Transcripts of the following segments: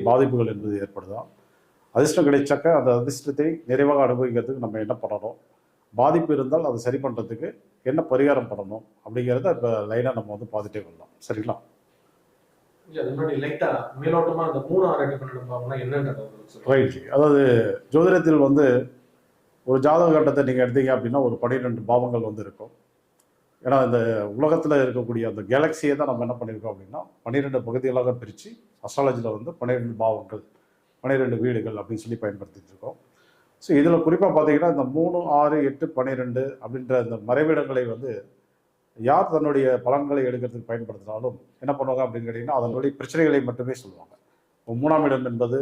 பாதிப்புகள் என்பது ஏற்படுதா? அதிர்ஷ்டம் கிடைச்சாக்க அந்த அதிர்ஷ்டத்தை நிறைவாக அனுபவிக்கிறதுக்கு நம்ம என்ன பண்ணணும், பாதிப்பு இருந்தால் அதை சரி பண்ணுறதுக்கு என்ன பரிகாரம் பண்ணணும் அப்படிங்கிறத இப்போ லைனாக நம்ம வந்து பார்த்துட்டே வரலாம். சரிங்களா? ரைட். அதாவது ஜோதிடத்தில் வந்து ஒரு ஜாதக கட்டத்தை நீங்கள் எடுத்தீங்க அப்படின்னா ஒரு 12 பாவங்கள் வந்து இருக்கும். ஏன்னா இந்த உலகத்தில் இருக்கக்கூடிய அந்த கேலக்சியை தான் நம்ம என்ன பண்ணியிருக்கோம் அப்படின்னா 12 பகுதிகளாக பிரித்து அஸ்ட்ராலஜியில் வந்து 12 பாவங்கள், 12 வீடுகள் அப்படின்னு சொல்லி பயன்படுத்திட்டு இருக்கோம். ஸோ இதில் குறிப்பாக பார்த்தீங்கன்னா இந்த 3, 6, 8, 12 அப்படின்ற இந்த மறைவிடங்களை வந்து யார் தன்னுடைய பலன்களை எடுக்கிறதுக்கு பயன்படுத்தினாலும் என்ன பண்ணுவாங்க அப்படின்னு கேட்டிங்கன்னா அதனுடைய பிரச்சனைகளை மட்டுமே சொல்லுவாங்க. 3ஆம் இடம் என்பது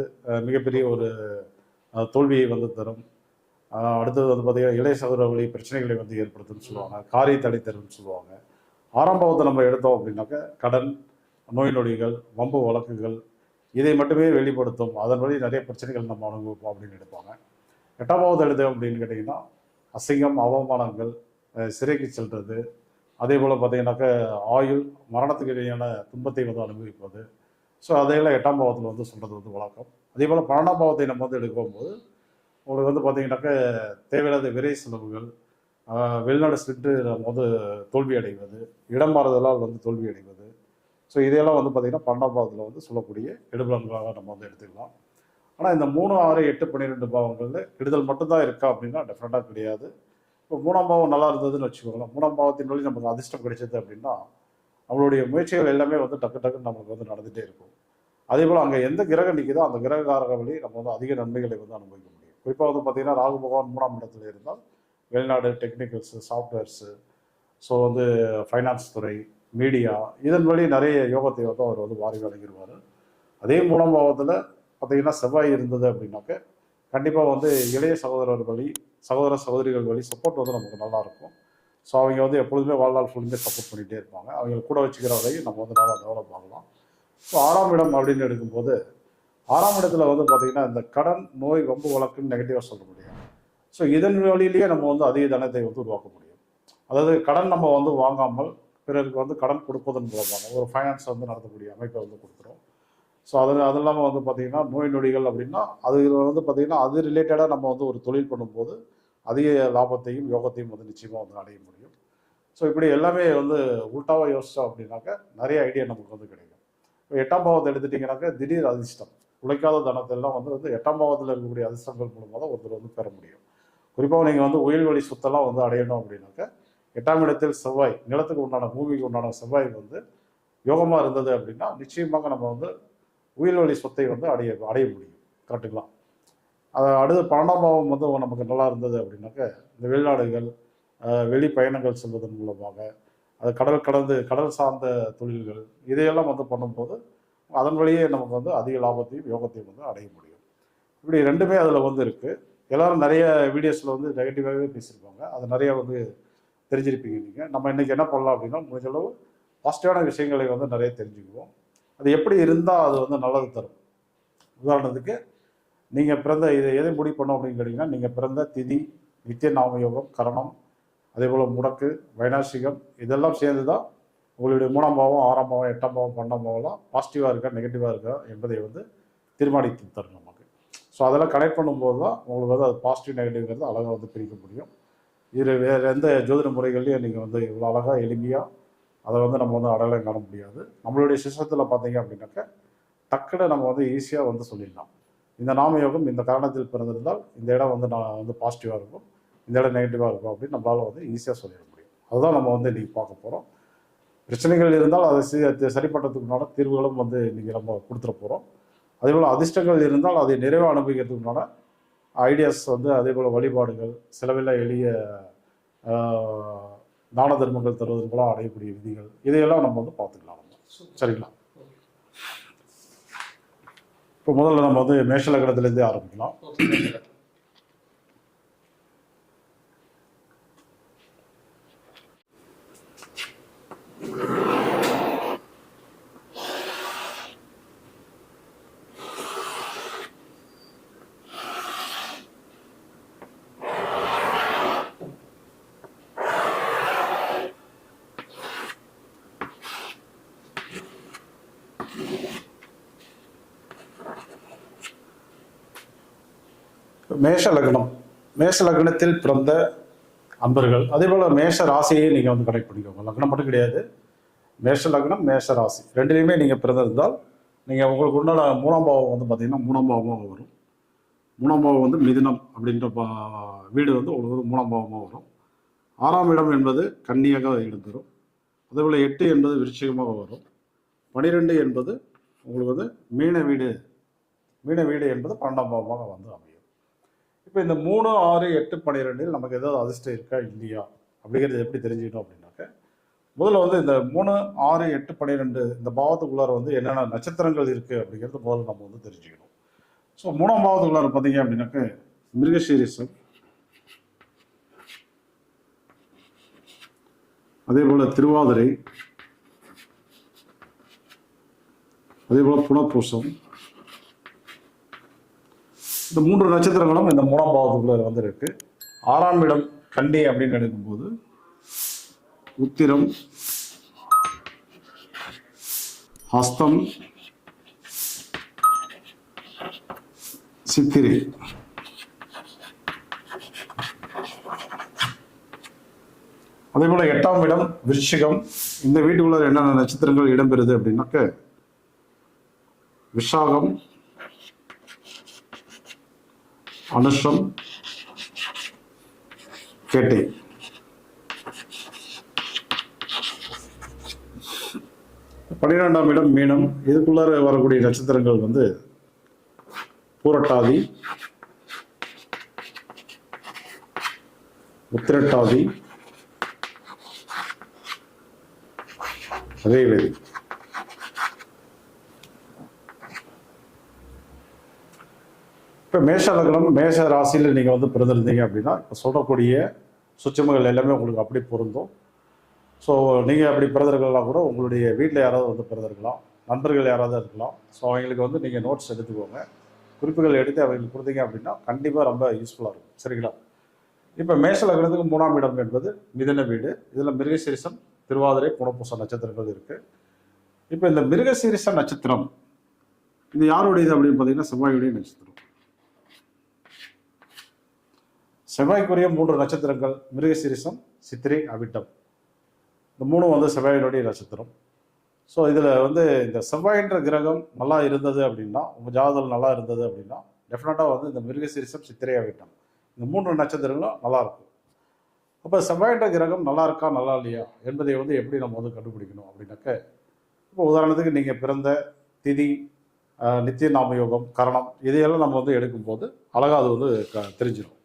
மிகப்பெரிய ஒரு தோல்வியை வந்து தரும். அடுத்தது வந்து பார்த்தீங்கன்னா இளைய சகோதர வழி பிரச்சனைகளை வந்து ஏற்படுத்துன்னு சொல்லுவாங்க, காரிய தடை தரும்னு சொல்லுவாங்க. 6ஆம் பாவத்தை நம்ம எடுத்தோம் அப்படின்னாக்க கடன், நோய் நொடிகள், வம்பு வழக்குகள் இதை மட்டுமே வெளிப்படுத்தும், அதன் வழி நிறைய பிரச்சனைகள் நம்ம அனுபவிப்போம் அப்படின்னு எடுப்பாங்க. 8ஆம் பாவத்தை எடுத்தோம் அப்படின்னு கேட்டிங்கன்னா அசிங்கம், அவமானங்கள், சிறைக்கு செல்வது, அதே போல் பார்த்தீங்கன்னாக்க ஆயுள், மரணத்துக்கு இடையான துன்பத்தை வந்து அனுபவிப்பது. ஸோ அதையெல்லாம் 8ஆம் பாவத்தில் வந்து சொல்கிறது வந்து வழக்கம். அதே போல் 12ஆம் பாவத்தை நம்ம வந்து எடுக்கும்போது உங்களுக்கு வந்து பார்த்தீங்கன்னாக்க தேவையில்லாத விரை செலவுகள், வெளிநாடு சென்று நம்ம வந்து தோல்வி அடைவது, இடம் மாறுதலால் வந்து தோல்வி அடைவது. ஸோ இதையெல்லாம் வந்து பார்த்திங்கன்னா 12ஆம் பாவத்தில் வந்து சொல்லக்கூடிய கெடுபலன்களாக நம்ம வந்து எடுத்துக்கலாம். ஆனால் இந்த 3, 6, 8, 12 பாவங்களில் கெடுதல் மட்டும்தான் இருக்கா அப்படின்னா டெஃபினட்டாக கிடையாது. இப்போ 3ஆம் பாவம் நல்லா இருந்ததுன்னு வச்சுக்கோங்களேன், 3ஆம் பாவத்தின் வழி நமக்கு அதிர்ஷ்டம் கிடைச்சது அப்படின்னா நம்மளுடைய முயற்சிகள் எல்லாமே வந்து டக்குன்னு நமக்கு வந்து நடந்துகிட்டே இருக்கும். அதே போல் அங்கே எந்த கிரகம் நிற்குதோ அந்த கிரகக்காரக வழி நம்ம வந்து அதிக நன்மைகளை வந்து அனுபவிக்க முடியும். குறிப்பாக வந்து பார்த்திங்கன்னா ராகு பகவான் 3ஆம் இடத்துல இருந்தால் வெளிநாடு, டெக்னிக்கல்ஸு, சாஃப்ட்வேர்ஸு, ஸோ வந்து ஃபைனான்ஸ் துறை, மீடியா இதன் வழி நிறைய யோகத்தை வந்து அவர் வந்து வாரி வழங்கிடுவார். அதே 3ஆம் பாவத்தில் பார்த்திங்கன்னா செவ்வாய் இருந்தது அப்படின்னாக்க கண்டிப்பாக வந்து இளைய சகோதரர் வழி, சகோதர சகோதரிகள் வழி சப்போர்ட் வந்து நமக்கு நல்லாயிருக்கும். ஸோ அவங்க வந்து எப்பொழுதுமே வாழ்நாள் ஃபுல்லுமே சப்போர்ட் பண்ணிகிட்டே இருப்பாங்க. அவங்க கூட வச்சுக்கிற வரையும் நம்ம வந்து நல்லா டெவலப் ஆகலாம். ஸோ 6ஆம் இடம் அப்படின்னு எடுக்கும்போது 6ஆம் இடத்துல வந்து பார்த்திங்கன்னா இந்த கடன், நோய், வம்பு வழக்குன்னு நெகட்டிவாக சொல்ல முடியாது. ஸோ இதன் வழியிலேயே நம்ம வந்து அதிக தனத்தை வந்து உருவாக்க முடியும். அதாவது கடன் நம்ம வந்து வாங்காமல் பிறருக்கு வந்து கடன் கொடுப்பதன் மூலமாக ஒரு ஃபைனான்ஸ் வந்து நடத்தக்கூடிய அமைப்பை வந்து கொடுக்குறோம். ஸோ அது இல்லாமல் வந்து பார்த்திங்கன்னா நோய் நொடிகள் அப்படின்னா அது வந்து பார்த்திங்கன்னா அது ரிலேட்டடாக நம்ம வந்து ஒரு தொழில் பண்ணும்போது அதிக லாபத்தையும் யோகத்தையும் வந்து நிச்சயமாக வந்து அடைய முடியும். ஸோ இப்படி எல்லாமே வந்து உல்ட்டாவாக யோசித்தோம் அப்படின்னாக்க நிறைய ஐடியா நமக்கு வந்து கிடைக்கும். இப்போ 8ஆம் பாவத்தை எடுத்துட்டிங்கனாக்கா திடீர் அதிர்ஷ்டம், உழைக்காத தனத்தெல்லாம் வந்து 8ஆம் பாவத்தில் இருக்கக்கூடிய அதிர்ஷ்டங்கள் மூலமாக தான் ஒருத்தர் வந்து பெற முடியும். குறிப்பாக நீங்கள் வந்து உயிர் வழி சொத்தெல்லாம் வந்து அடையணும் அப்படின்னாக்க 8ஆம் இடத்தில் செவ்வாய், நிலத்துக்கு உண்டான பூமிக்கு உண்டான செவ்வாய் வந்து யோகமாக இருந்தது அப்படின்னா நிச்சயமாக நம்ம வந்து உயிர் வழி சொத்தை வந்து அடைய முடியும். கரெக்டுங்களா? அதை அடுத்து 12ஆம் பாவம் வந்து நமக்கு நல்லா இருந்தது அப்படின்னாக்க இந்த வெளிநாடுகள், வெளி பயணங்கள் செல்வதன் மூலமாக, அது கடல் சார்ந்த தொழில்கள் இதையெல்லாம் வந்து பண்ணும்போது அதன் வழியே நமக்கு வந்து அதிக லாபத்தையும் யோகத்தையும் வந்து அடைய முடியும். இப்படி ரெண்டுமே அதில் வந்து இருக்குது. எல்லோரும் நிறைய வீடியோஸில் வந்து நெகட்டிவாகவே பேசியிருப்பாங்க, அது நிறைய வந்து தெரிஞ்சிருப்பீங்க நீங்கள். நம்ம இன்றைக்கி என்ன பண்ணலாம் அப்படின்னா முடிஞ்சளவு பாசிட்டிவான விஷயங்களை வந்து நிறைய தெரிஞ்சுக்குவோம். அது எப்படி இருந்தால் அது வந்து நல்லது தரும். உதாரணத்துக்கு நீங்கள் பிறந்த எதை முடிவு பண்ணோம் அப்படின்னு கேட்டிங்கன்னா நீங்கள் பிறந்த திதி, நித்திய நாமயோகம், கரணம், அதே போல் முடக்கு, வைநாசிகம் இதெல்லாம் சேர்ந்து தான் உங்களுடைய 3ஆம் பாவம், 6ஆம் பாவம், 8ஆம் பாவம், 12ஆம் பாவம்லாம் பாசிட்டிவாக இருக்கா நெகட்டிவாக இருக்கா என்பதை வந்து தீர்மானித்து தரும் நமக்கு. ஸோ அதெல்லாம் கனெக்ட் பண்ணும்போது தான் உங்களுக்கு வந்து அது பாசிட்டிவ் நெகட்டிவ்ங்கிறது அழகாக வந்து பிரிக்க முடியும். இது வேறு எந்த ஜோதிட முறைகள்லையும் நீங்கள் வந்து இவ்வளோ அழகாக எளிமையாக அதை வந்து நம்ம வந்து அடையாளம் காண முடியாது. நம்மளுடைய சிஸ்டத்தில் பார்த்தீங்க அப்படின்னாக்க டக்குன்னு நம்ம வந்து ஈஸியாக வந்து சொல்லிடலாம். இந்த நாமயோகம் இந்த காரணத்தில் பிறந்திருந்தால் இந்த இடம் வந்து நான் வந்து பாசிட்டிவாக இருக்கும், இந்த இடம் நெகட்டிவாக இருக்கும் அப்படின்னு நம்மளால் வந்து ஈஸியாக சொல்லிட முடியும். அதுதான் நம்ம வந்து இன்றைக்கி பார்க்க போகிறோம். பிரச்சனைகள் இருந்தால் அதை சரி பண்ணுறதுக்குண்டான தீர்வுகளும் வந்து இன்றைக்கி நம்ம கொடுத்துட போகிறோம். அதேபோல் அதிர்ஷ்டங்கள் இருந்தால் அதை நிறைவாக அனுபவிக்கிறதுக்குண்டான ஐடியாஸ் வந்து அதேபோல் வழிபாடுகள், செலவில்லா எளிய தான தர்மங்கள் தருவதன் மூலம் அடையக்கூடிய விதிகள் இதையெல்லாம் நம்ம வந்து பார்த்துக்கலாம். சரிங்களா? இப்போ முதல்ல நம்ம வந்து மேஷ லக்னத்திலேருந்தே ஆரம்பிக்கலாம். மேஷ லக்னம், மேஷ லக்னத்தில் பிறந்த அன்பர்கள், அதே போல் மேஷ ராசியை நீங்கள் வந்து கனெக்ட் பண்ணிக்கோங்க. லக்னம் மட்டும் கிடையாது, மேஷ லக்னம் மேஷ ராசி ரெண்டுலேயுமே நீங்கள் பிறந்திருந்தால் நீங்கள் உங்களுக்கு உண்டான மூணாம் பாவம் வந்து பார்த்தீங்கன்னா மூணாம் பாவமாக வரும். மூணாம் பாவம் வந்து மிதுனம் அப்படின்ற வீடு வந்து உங்களுக்கு வந்து மூணாம் பாவமாக வரும். 6ஆம் இடம் என்பது கன்னியாக இடம்பெறும். அதேபோல் 8 என்பது விருச்சிகமாக வரும். 12 என்பது உங்களுக்கு வந்து மீன வீடு, மீன வீடு என்பது 12ஆம் பாவமாக வந்து அமையும். இப்போ இந்த 3, 6, 8, 12 நமக்கு ஏதாவது அதிர்ஷ்டம் இருக்கா இல்லையா அப்படிங்கிறது எப்படி தெரிஞ்சுக்கணும் அப்படின்னாக்க, முதல்ல வந்து இந்த 3, 6, 8, 12 இந்த பாவத்துக்குள்ளார வந்து என்னென்ன நட்சத்திரங்கள் இருக்குது அப்படிங்கிறது முதல்ல நம்ம வந்து தெரிஞ்சுக்கணும். ஸோ 3ஆம் பாவத்துக்குள்ளார பார்த்தீங்க அப்படின்னாக்க மிருகசீரிஷம், அதே போல திருவாதிரை, அதே போல புனர்பூசம், இந்த 3 நட்சத்திரங்களும் இந்த 3ஆம் பாவத்துக்குள்ள வந்து இருக்கு. 6ஆம் இடம் கன்னி அப்படின்னு எடுக்கும்போது உத்திரம், ஹஸ்தம், சித்திரை. அதே போல 8ஆம் இடம் விருச்சிகம். இந்த வீட்டுக்குள்ள என்னென்ன நட்சத்திரங்கள் இடம்பெறுது அப்படின்னாக்க விஷாகம், அனுஷம், கேட்டை. பன்னிரெண்டாம் இடம் மீனம். இதுக்குள்ளார வரக்கூடிய நட்சத்திரங்கள் வந்து பூரட்டாதி, உத்திரட்டாதி, ரேவதி. இப்போ மேஷ லக்னம் மேஷ ராசியில் நீங்கள் வந்து பிறந்திருந்தீங்க அப்படின்னா இப்போ சொல்லக்கூடிய சுச்சமங்கள் எல்லாமே உங்களுக்கு அப்படி பொருந்தும். ஸோ நீங்கள் அப்படி பிறந்திருக்கலாம், கூட உங்களுடைய வீட்டில் யாராவது வந்து பிறந்திருக்கலாம், நண்பர்கள் யாராவது இருக்கலாம். ஸோ அவங்களுக்கு வந்து நீங்கள் நோட்ஸ் எடுத்துக்கோங்க, குறிப்புகள் எடுத்து அவங்களுக்கு கொடுத்தீங்க அப்படின்னா கண்டிப்பாக ரொம்ப யூஸ்ஃபுல்லாக இருக்கும். சரிங்களா? இப்போ மேஷ லக்னத்துக்கு 3ஆம் இடம் என்பது மிதுன வீடு. இதில் மிருகசீரிஷம், திருவாதிரை, புனர்பூசம் நட்சத்திரங்கள் இருக்குது. இப்போ இந்த மிருகசீரிஷ நட்சத்திரம் இது யாருடையது அப்படின்னு பார்த்தீங்கன்னா செவ்வாயுடைய நட்சத்திரம். செவ்வாய்க்குரிய 3 நட்சத்திரங்கள் மிருகசீரிஷம், சித்திரை, அவிட்டம். இந்த 3 வந்து செவ்வாயினுடைய நட்சத்திரம். ஸோ இதில் வந்து இந்த செவ்வாயின்ற கிரகம் நல்லா இருந்தது அப்படின்னா, உங்கள் ஜாதகம் நல்லா இருந்தது அப்படின்னா டெஃபினட்டாக வந்து இந்த மிருகசீரிஷம், சித்திரை, அவிட்டம் இந்த 3 நட்சத்திரங்களும் நல்லாயிருக்கும். அப்போ செவ்வாயின்ற கிரகம் நல்லா இருக்கா நல்லா இல்லையா என்பதை வந்து எப்படி நம்ம வந்து கண்டுபிடிக்கணும் அப்படின்னாக்க, இப்போ உதாரணத்துக்கு நீங்கள் பிறந்த திதி, நித்திய நாமயோகம், கரணம் இதையெல்லாம் நம்ம வந்து எடுக்கும்போது அழகாக அது வந்து தெரிஞ்சிடும்.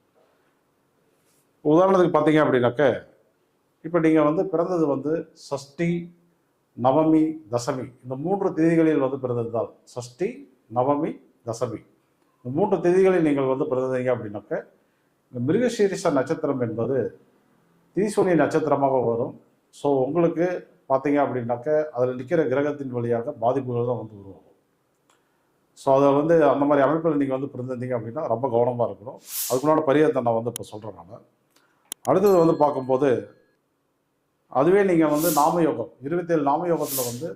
உதாரணத்துக்கு பார்த்தீங்க அப்படின்னாக்க, இப்போ நீங்கள் வந்து பிறந்தது வந்து சஷ்டி, நவமி, தசமி இந்த 3 திதிகளில் வந்து பிறந்திருந்தால், சஷ்டி, நவமி, தசமி இந்த 3 திதிகளில் நீங்கள் வந்து பிறந்தீங்க அப்படின்னாக்க, இந்த மிருகசீரிஷ நட்சத்திரம் என்பது தீசூனி நட்சத்திரமாக வரும். ஸோ உங்களுக்கு பார்த்தீங்க அப்படின்னாக்க அதில் நிற்கிற கிரகத்தின் வழியாக பாதிப்புகள் தான் வந்து உருவாகும். ஸோ அதை வந்து அந்த மாதிரி அமைப்பில் நீங்கள் வந்து பிறந்திருந்தீங்க அப்படின்னா ரொம்ப கவனமாக இருக்கணும். அதுக்குள்ளான பரிகாரத்தை நான் வந்து இப்போ சொல்கிறேன். நான் அடுத்தது வந்து பார்க்கும்போது, அதுவே நீங்கள் வந்து நாமயோகம் 27 நாமயோகத்தில் வந்து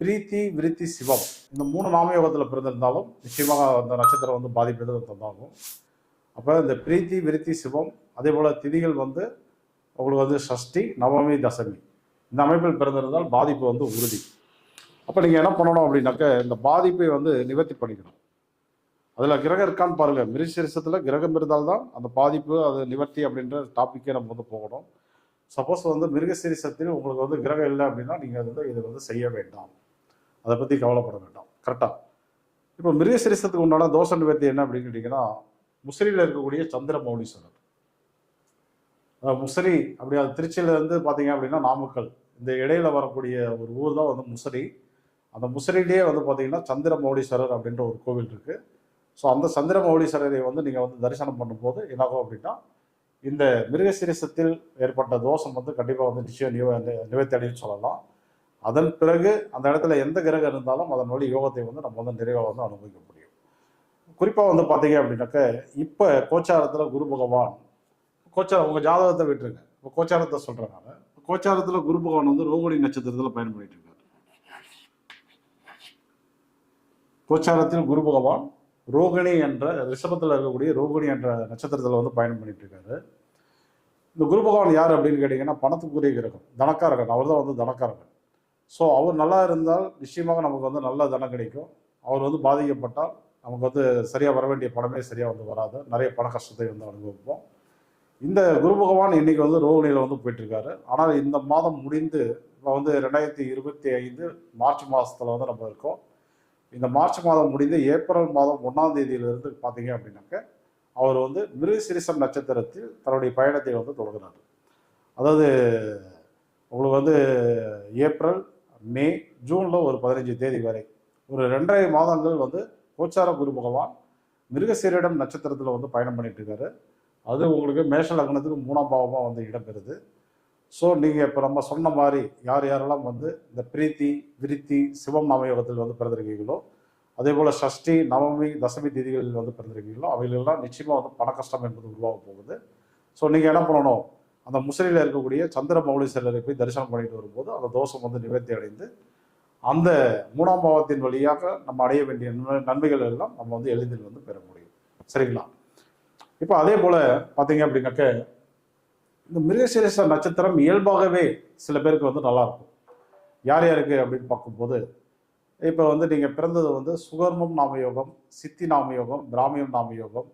பிரீத்தி, விருத்தி, சிவம் இந்த 3 நாமயோகத்தில் பிறந்திருந்தாலும் நிச்சயமாக அந்த நட்சத்திரம் வந்து பாதிப்பு தந்தாகும். அப்போ இந்த பிரீத்தி, விருத்தி, சிவம் அதே போல் திதிகள் வந்து உங்களுக்கு வந்து சஷ்டி, நவமி, தசமி இந்த அமைப்பில் பிறந்திருந்தால் பாதிப்பு வந்து உறுதி. அப்போ நீங்கள் என்ன பண்ணணும் அப்படின்னாக்க, இந்த பாதிப்பை வந்து நிவர்த்தி பண்ணிக்கணும். அதில் கிரகம் இருக்கான்னு பாருங்கள். மிருகசீரிஷத்தில் கிரகம் இருந்தால்தான் அந்த பாதிப்பு அது நிவர்த்தி அப்படின்ற டாப்பிக்கே நம்ம வந்து போகணும். சப்போஸ் வந்து மிருகசீரிஷத்தில் உங்களுக்கு வந்து கிரகம் இல்லை அப்படின்னா நீங்கள் வந்து இதை வந்து செய்ய வேண்டாம், அதை பற்றி கவலைப்பட வேண்டாம். கரெக்டாக இப்போ மிருகசீரிஷத்துக்கு உண்டான தோஷ நிவர்த்தி என்ன அப்படின்னு கேட்டிங்கன்னா, முசிறியில் இருக்கக்கூடிய சந்திர மௌலீஸ்வரர். முசிறி அப்படி அது திருச்சியிலேருந்து பார்த்தீங்க அப்படின்னா நாமக்கல் இந்த இடையில வரக்கூடிய ஒரு ஊர் தான் வந்து முசிறி. அந்த முசிறிலேயே வந்து பார்த்தீங்கன்னா சந்திர மௌலீஸ்வரர் அப்படின்ற ஒரு கோவில் இருக்குது. ஸோ அந்த சந்திர மௌலீஸ்வரரை வந்து நீங்கள் வந்து தரிசனம் பண்ணும்போது என்னாகும் அப்படின்னா, இந்த மிருகசீரிஷத்தில் ஏற்பட்ட தோஷம் வந்து கண்டிப்பாக வந்து நிச்சயம் நிவர்த்தி அடையும் சொல்லலாம். அதன் பிறகு அந்த இடத்துல எந்த கிரகம் இருந்தாலும் அதன் வழி யோகத்தை வந்து நம்ம வந்து நிறைவாக வந்து அனுபவிக்க முடியும். குறிப்பாக வந்து பார்த்தீங்க அப்படின்னாக்க, இப்போ கோச்சாரத்தில் குரு பகவான், கோச்சாரம் உங்கள் ஜாதகத்தை விட்டுருங்க, இப்போ கோச்சாரத்தை சொல்கிறேன் நான். கோச்சாரத்தில் குரு பகவான் வந்து ரோகிணி நட்சத்திரத்தில் பயன்படுத்திட்டு இருக்காரு. கோச்சாரத்தில் குரு பகவான் ரோகிணி என்ற ரிஷபத்தில் இருக்கக்கூடிய ரோகிணி என்ற நட்சத்திரத்தில் வந்து பயணம் பண்ணிட்டு இருக்காரு. இந்த குரு பகவான் யார் அப்படின்னு கேட்டிங்கன்னா பணத்துக்குரிய கிரகம், தனக்காரகன். அவர் தான் வந்து தனக்காரகன். ஸோ அவர் நல்லா இருந்தால் நிச்சயமாக நமக்கு வந்து நல்ல தனம் கிடைக்கும். அவர் வந்து பாதிக்கப்பட்டால் நமக்கு வந்து சரியாக வர வேண்டிய பணமே சரியாக வந்து வராது. நிறைய பண கஷ்டத்தை வந்து அனுபவிப்போம். இந்த குரு பகவான் இன்னைக்கு வந்து ரோகிணியில் வந்து போயிட்டுருக்காரு. ஆனால் இந்த மாதம் முடிந்து இப்போ வந்து 2025 மார்ச் மாதத்தில் வந்து நம்ம இருக்கோம். இந்த மார்ச் மாதம் முடிந்து ஏப்ரல் மாதம் 1ஆம் தேதியிலிருந்து பார்த்தீங்க அப்படின்னாக்க அவர் வந்து மிருகசீரிஷம் நட்சத்திரத்தில் தன்னுடைய பயணத்தை வந்து தொடங்குறாரு. அதாவது உங்களுக்கு வந்து ஏப்ரல், மே, ஜூனில் ஒரு 15 தேதி வரை ஒரு 2.5 மாதங்கள் வந்து கோச்சார குரு பகவான் மிருகசீரிடம் நட்சத்திரத்தில் வந்து பயணம் பண்ணிட்டு இருக்காரு. அது உங்களுக்கு மேஷ லக்னத்துக்கு 3ஆம் பாவமாக வந்து இடம்பெறுது. ஸோ நீங்கள் இப்போ நம்ம சொன்ன மாதிரி யார் யாரெல்லாம் வந்து இந்த பிரீத்தி, விருத்தி, சிவம் நாமயோகத்தில் வந்து பிறந்திருக்கீங்களோ, அதே போல் சஷ்டி, நவமி, தசமி தேதிகளில் வந்து பிறந்திருக்கீங்களோ அவைகளெல்லாம் நிச்சயமாக வந்து பண கஷ்டம் என்பது உருவாக போகுது. ஸோ நீங்கள் என்ன பண்ணணும், அந்த முசிறியில் இருக்கக்கூடிய சந்திர மௌலீஸ்வரரை போய் தரிசனம் பண்ணிட்டு வரும்போது அந்த தோஷம் வந்து நிவர்த்தி அடைந்து அந்த 3ஆம் பாவத்தின் வழியாக நம்ம அடைய வேண்டிய நன்மைகள் எல்லாம் நம்ம வந்து எளிதில் வந்து பெற முடியும். சரிங்களா? இப்போ அதே போல் பார்த்தீங்க அப்படின்னாக்க இந்த மிருகசீரிஷ நட்சத்திரம் இயல்பாகவே சில பேருக்கு வந்து நல்லா இருக்கும். யார் யாருக்கு அப்படின்னு பார்க்கும்போது இப்போ வந்து நீங்கள் பிறந்தது வந்து சுகர்மம் நாமயோகம், சித்தி நாமயோகம், பிராமியம் நாமயோகம்,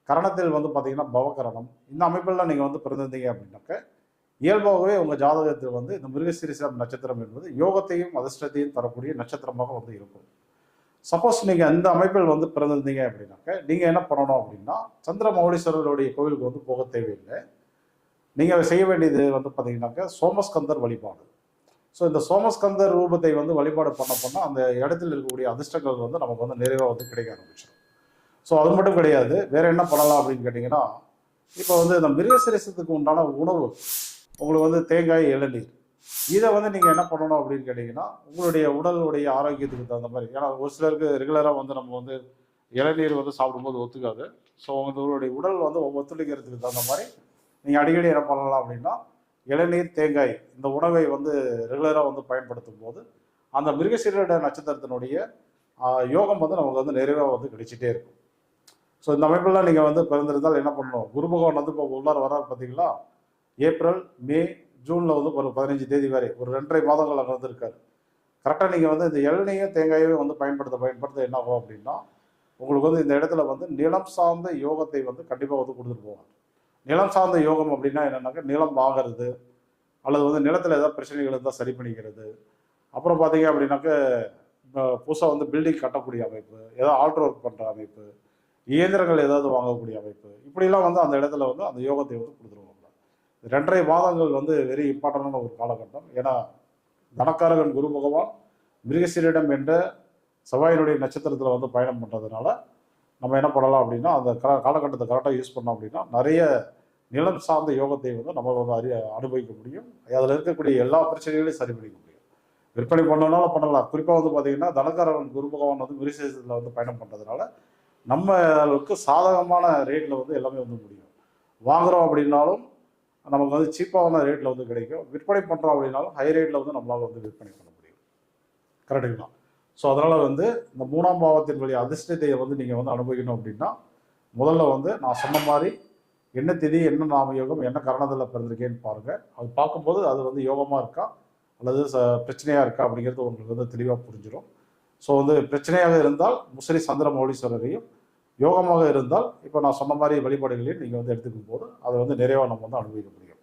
கரணத்தில் வந்து பார்த்தீங்கன்னா பவகரணம், இந்த அமைப்பெல்லாம் நீங்கள் வந்து பிறந்திருந்தீங்க அப்படின்னாக்க இயல்பாகவே உங்கள் ஜாதகத்தில் வந்து இந்த மிருகசீரிஷம் நட்சத்திரம் என்பது யோகத்தையும் அதிர்ஷ்டத்தையும் தரக்கூடிய நட்சத்திரமாக வந்து இருக்கும். சப்போஸ் நீங்கள் அந்த அமைப்பில் வந்து பிறந்திருந்தீங்க அப்படின்னாக்க நீங்கள் என்ன பண்ணணும் அப்படின்னா சந்திர மௌலீஸ்வரருடைய கோவிலுக்கு வந்து போக தேவையில்லை. நீங்கள் செய்ய வேண்டியது வந்து பார்த்தீங்கன்னாக்க சோமஸ்கந்தர் வழிபாடு. ஸோ இந்த சோமஸ்கந்தர் ரூபத்தை வந்து வழிபாடு பண்ண அந்த இடத்துல இருக்கக்கூடிய அதிர்ஷ்டங்கள் வந்து நமக்கு வந்து நிறைவாக வந்து கிடைக்க ஆரம்பிச்சிடும். ஸோ அது மட்டும் கிடையாது, வேற என்ன பண்ணலாம் அப்படின்னு கேட்டிங்கன்னா, இப்போ வந்து இந்த மிருகசீரிஷத்துக்கு உண்டான உணவு உங்களுக்கு வந்து தேங்காய், இளநீர், இதை வந்து நீங்கள் என்ன பண்ணணும் அப்படின்னு கேட்டிங்கன்னா உங்களுடைய உடலுடைய ஆரோக்கியத்துக்கு தகுந்த மாதிரி. ஏன்னா ஒரு சிலருக்கு ரெகுலராக வந்து நம்ம வந்து இளநீர் வந்து சாப்பிடும்போது ஒத்துக்காது. ஸோ உங்களுடைய உடல் வந்து ஒத்துழைக்கிறதுக்கு தகுந்த மாதிரி நீங்கள் அடிக்கடி என்ன பண்ணலாம் அப்படின்னா இளநீர், தேங்காய் இந்த உணவை வந்து ரெகுலராக வந்து பயன்படுத்தும் போது அந்த மிருகசீரிட நட்சத்திரத்தினுடைய யோகம் வந்து நமக்கு வந்து நிறைவாக வந்து கிடைச்சிட்டே இருக்கும். ஸோ இந்த அமைப்பெல்லாம் நீங்கள் வந்து பிறந்திருந்தால் என்ன பண்ணணும், குரு பகவான் வந்து இப்போ உள்ளார வர்றாரு பார்த்தீங்களா, ஏப்ரல், மே, ஜூனில் வந்து ஒரு 15 தேதி வரை ஒரு 2.5 மாதங்கள் அங்கே வந்திருக்காரு. கரெக்டாக நீங்கள் வந்து இந்த இளநீயும் தேங்காயும் வந்து பயன்படுத்த என்ன ஆகும் அப்படின்னா உங்களுக்கு வந்து இந்த இடத்துல வந்து நிலம் சார்ந்த யோகத்தை வந்து கண்டிப்பாக வந்து கொடுத்துட்டு போவாங்க. நிலம் சார்ந்த யோகம் அப்படின்னா என்னன்னாக்கா நிலம் வாங்கிறது, அல்லது வந்து நிலத்தில் ஏதாவது பிரச்சனைகள் இருந்தால் சரி பண்ணிக்கிறது, அப்புறம் பார்த்தீங்க அப்படின்னாக்க புதுசாக வந்து பில்டிங் கட்டக்கூடிய அமைப்பு, ஏதாவது ஆல்ட்ரு ஒர்க் பண்ணுற அமைப்பு, இயந்திரங்கள் ஏதாவது வாங்கக்கூடிய அமைப்பு, இப்படிலாம் வந்து அந்த இடத்துல வந்து அந்த யோகத்தை வந்து கொடுத்துருவாங்க. 2.5 மாதங்கள் வந்து வெரி இம்பார்ட்டண்டான ஒரு காலகட்டம். ஏன்னா தனக்காரகன் குரு பகவான் மிருகசீரிடம் என்ற செவ்வாயினுடைய நட்சத்திரத்தில் வந்து பயணம் பண்ணுறதுனால நம்ம என்ன பண்ணலாம் அப்படின்னா அந்த காலகட்டத்தை கரெக்டாக யூஸ் பண்ணோம் அப்படின்னா நிறைய நிலம் சார்ந்த யோகத்தை வந்து நம்ம வந்து அனுபவிக்க முடியும். அதில் இருக்கக்கூடிய எல்லா பிரச்சனைகளையும் சரி பண்ணிக்க முடியும். விற்பனை பண்ணனாலும் பண்ணலாம். குறிப்பாக வந்து பார்த்தீங்கன்னா தனக்காரகன் குரு பகவான் வந்து மிருகசீரிஷத்தில் வந்து பயணம் பண்ணுறதுனால நம்மளுக்கு சாதகமான ரேட்டில் வந்து எல்லாமே வந்து முடியும். வாங்குகிறோம் அப்படின்னாலும் நமக்கு வந்து சீப்பான ரேட்டில் வந்து கிடைக்கும். விற்பனை பண்ணுறோம் அப்படின்னாலும் ஹை ரேட்டில் வந்து நம்மளால் வந்து விற்பனை பண்ண முடியும். கரெக்டுங்களா? ஸோ அதனால் வந்து இந்த 3ஆம் பாவத்தின் வழி அதிர்ஷ்டத்தை வந்து நீங்கள் வந்து அனுபவிக்கணும் அப்படின்னா முதல்ல வந்து நான் சொன்ன மாதிரி என்ன திதி, என்ன நாம யோகம், என்ன கரணத்தில் பிறந்திருக்கேன்னு பாருங்கள். அது பார்க்கும்போது அது வந்து யோகமாக இருக்கா அல்லது பிரச்சனையாக இருக்கா அப்படிங்கிறது உங்களுக்கு வந்து தெளிவாக புரிஞ்சிடும். ஸோ வந்து பிரச்சனையாக இருந்தால் முசிறி சந்திர மௌலீஸ்வரரையும், யோகமாக இருந்தால் இப்போ நான் சொன்ன மாதிரி வழிபாடுகளையும் நீங்கள் வந்து எடுத்துக்கும் போது அதை வந்து நிறைவாக நம்ம வந்து அனுபவிக்க முடியும்.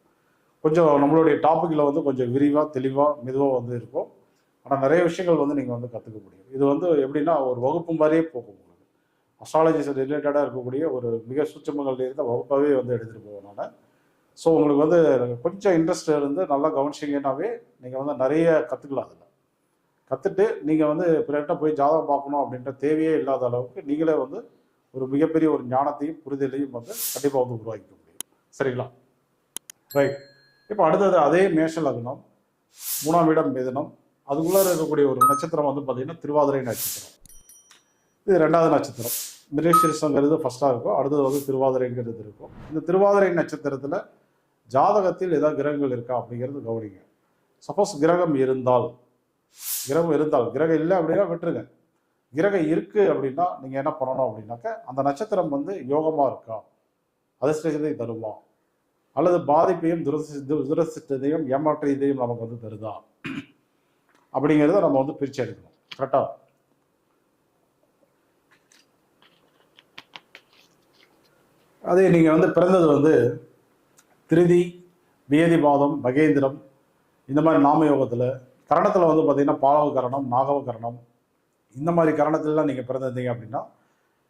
கொஞ்சம் நம்மளுடைய டாப்பிக்கில் வந்து கொஞ்சம் விரிவாக, தெளிவாக, மெதுவாக வந்து இருக்கும். ஆனால் நிறைய விஷயங்கள் வந்து நீங்கள் வந்து கற்றுக்க முடியும். இது வந்து எப்படின்னா ஒரு வகுப்பு மாதிரியே போகும். உங்களுக்கு அஸ்ட்ராலஜி ரிலேட்டடாக இருக்கக்கூடிய ஒரு மிக சூட்சமங்கள் இருந்த வகுப்பாகவே வந்து எடுத்துகிட்டு போவேன் நான். ஸோ உங்களுக்கு வந்து கொஞ்சம் இன்ட்ரெஸ்ட் இருந்து நல்லா கவனிச்சிங்கன்னாவே நீங்கள் வந்து நிறைய கற்றுக்கலாம். அதில் கற்றுட்டு நீங்கள் வந்து பிறர்கிட்ட போய் ஜாதகம் பார்க்கணும் அப்படின்ற தேவையே இல்லாத அளவுக்கு நீங்களே வந்து ஒரு மிகப்பெரிய ஒரு ஞானத்தையும் புரிதலையும் வந்து கண்டிப்பாக வந்து உருவாக்கிக்க முடியும். சரிங்களா? ரைட். இப்போ அடுத்தது அதே மேஷ லக்னம், 3ஆம் இடம் மிதுனம், அதுக்குள்ளே இருக்கக்கூடிய ஒரு நட்சத்திரம் வந்து பார்த்தீங்கன்னா திருவாதிரை நட்சத்திரம். இது 2வது நட்சத்திரம். மிருகசீரிஷங்கிறது ஃபர்ஸ்டாக இருக்கும், அடுத்தது வந்து திருவாதிரைங்கிறது இருக்கும். இந்த திருவாதிரை நட்சத்திரத்தில் ஜாதகத்தில் ஏதாவது கிரகங்கள் இருக்கா அப்படிங்கிறது கவனிங்க. சப்போஸ் கிரகம் இருந்தால், கிரகம் இல்லை அப்படின்னா விட்டுருங்க. கிரகம் இருக்குது அப்படின்னா நீங்கள் என்ன பண்ணணும் அப்படின்னாக்க அந்த நட்சத்திரம் வந்து யோகமாக இருக்கா, அதிர்ஷ்டத்தை தருமா, அல்லது பாதிப்பையும் துரதிருஷ்டத்தையும் ஏமாற்றியதையும் நமக்கு வந்து தருதா அப்படிங்கிறத நம்ம வந்து பிரித்து எடுக்கணும். கரெக்டா? அதே நீங்கள் வந்து பிறந்தது வந்து திருதி, வியதி பாதம், மகேந்திரம், இந்த மாதிரி நாமயோகத்தில் கரணத்தில் வந்து பார்த்தீங்கன்னா பாலவ கரணம், நாகவ கரணம், இந்த மாதிரி கரணத்திலலாம் நீங்கள் பிறந்திருந்தீங்க அப்படின்னா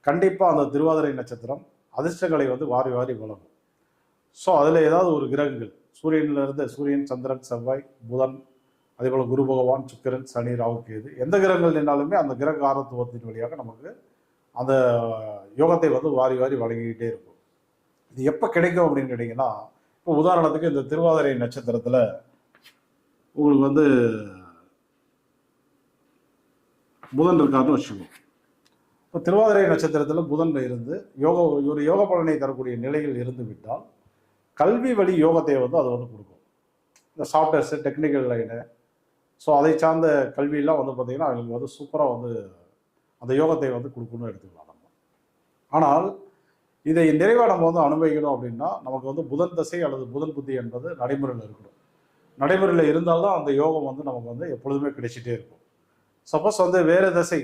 கண்டிப்பாக அந்த திருவாதிரை நட்சத்திரம் அதிர்ஷ்டங்களை வந்து வாரி வாரி வழங்கும். ஸோ அதில் ஏதாவது ஒரு கிரகங்கள் சூரியனிலிருந்து சூரியன், சந்திரன், செவ்வாய், புதன், அதே போல் குரு பகவான், சுக்கிரன், சனி, ராகு, கேது, எந்த கிரகங்கள் நின்னாலுமே அந்த கிரக காரத்துவத்தின் வழியாக நமக்கு அந்த யோகத்தை வந்து வாரி வாரி வழங்கிக்கிட்டே இருக்கும். இது எப்போ கிடைக்கும் அப்படின்னு கேட்டிங்கன்னா, இப்போ உதாரணத்துக்கு இந்த திருவாதிரை நட்சத்திரத்தில் உங்களுக்கு வந்து புதன் இருக்காருன்னு வச்சுக்கோங்க. இப்போ திருவாதிரை நட்சத்திரத்தில் புதன் இருந்து ஒரு யோக பலனை தரக்கூடிய நிலையில் இருந்து விட்டால் கல்வி வழி யோகத்தை வந்து அது வந்து கொடுக்கும். இந்த சாஃப்ட்வேர்ஸு, டெக்னிக்கல் லைனு, ஸோ அதை சார்ந்த கல்வியெல்லாம் வந்து பார்த்திங்கன்னா அவங்களுக்கு வந்து சூப்பராக வந்து அந்த யோகத்தை வந்து கொடுக்கணும்னு எடுத்துக்கலாம் நம்ம. ஆனால் இதை நிறைவாக நம்ம வந்து அனுபவிக்கணும் அப்படின்னா நமக்கு வந்து புதன் தசை அல்லது புதன் புத்தி என்பது நடைமுறையில் இருக்கணும். நடைமுறையில் இருந்தால்தான் அந்த யோகம் வந்து நமக்கு வந்து எப்பொழுதுமே கிடைச்சிட்டே இருக்கும். சப்போஸ் வந்து வேறு தசை,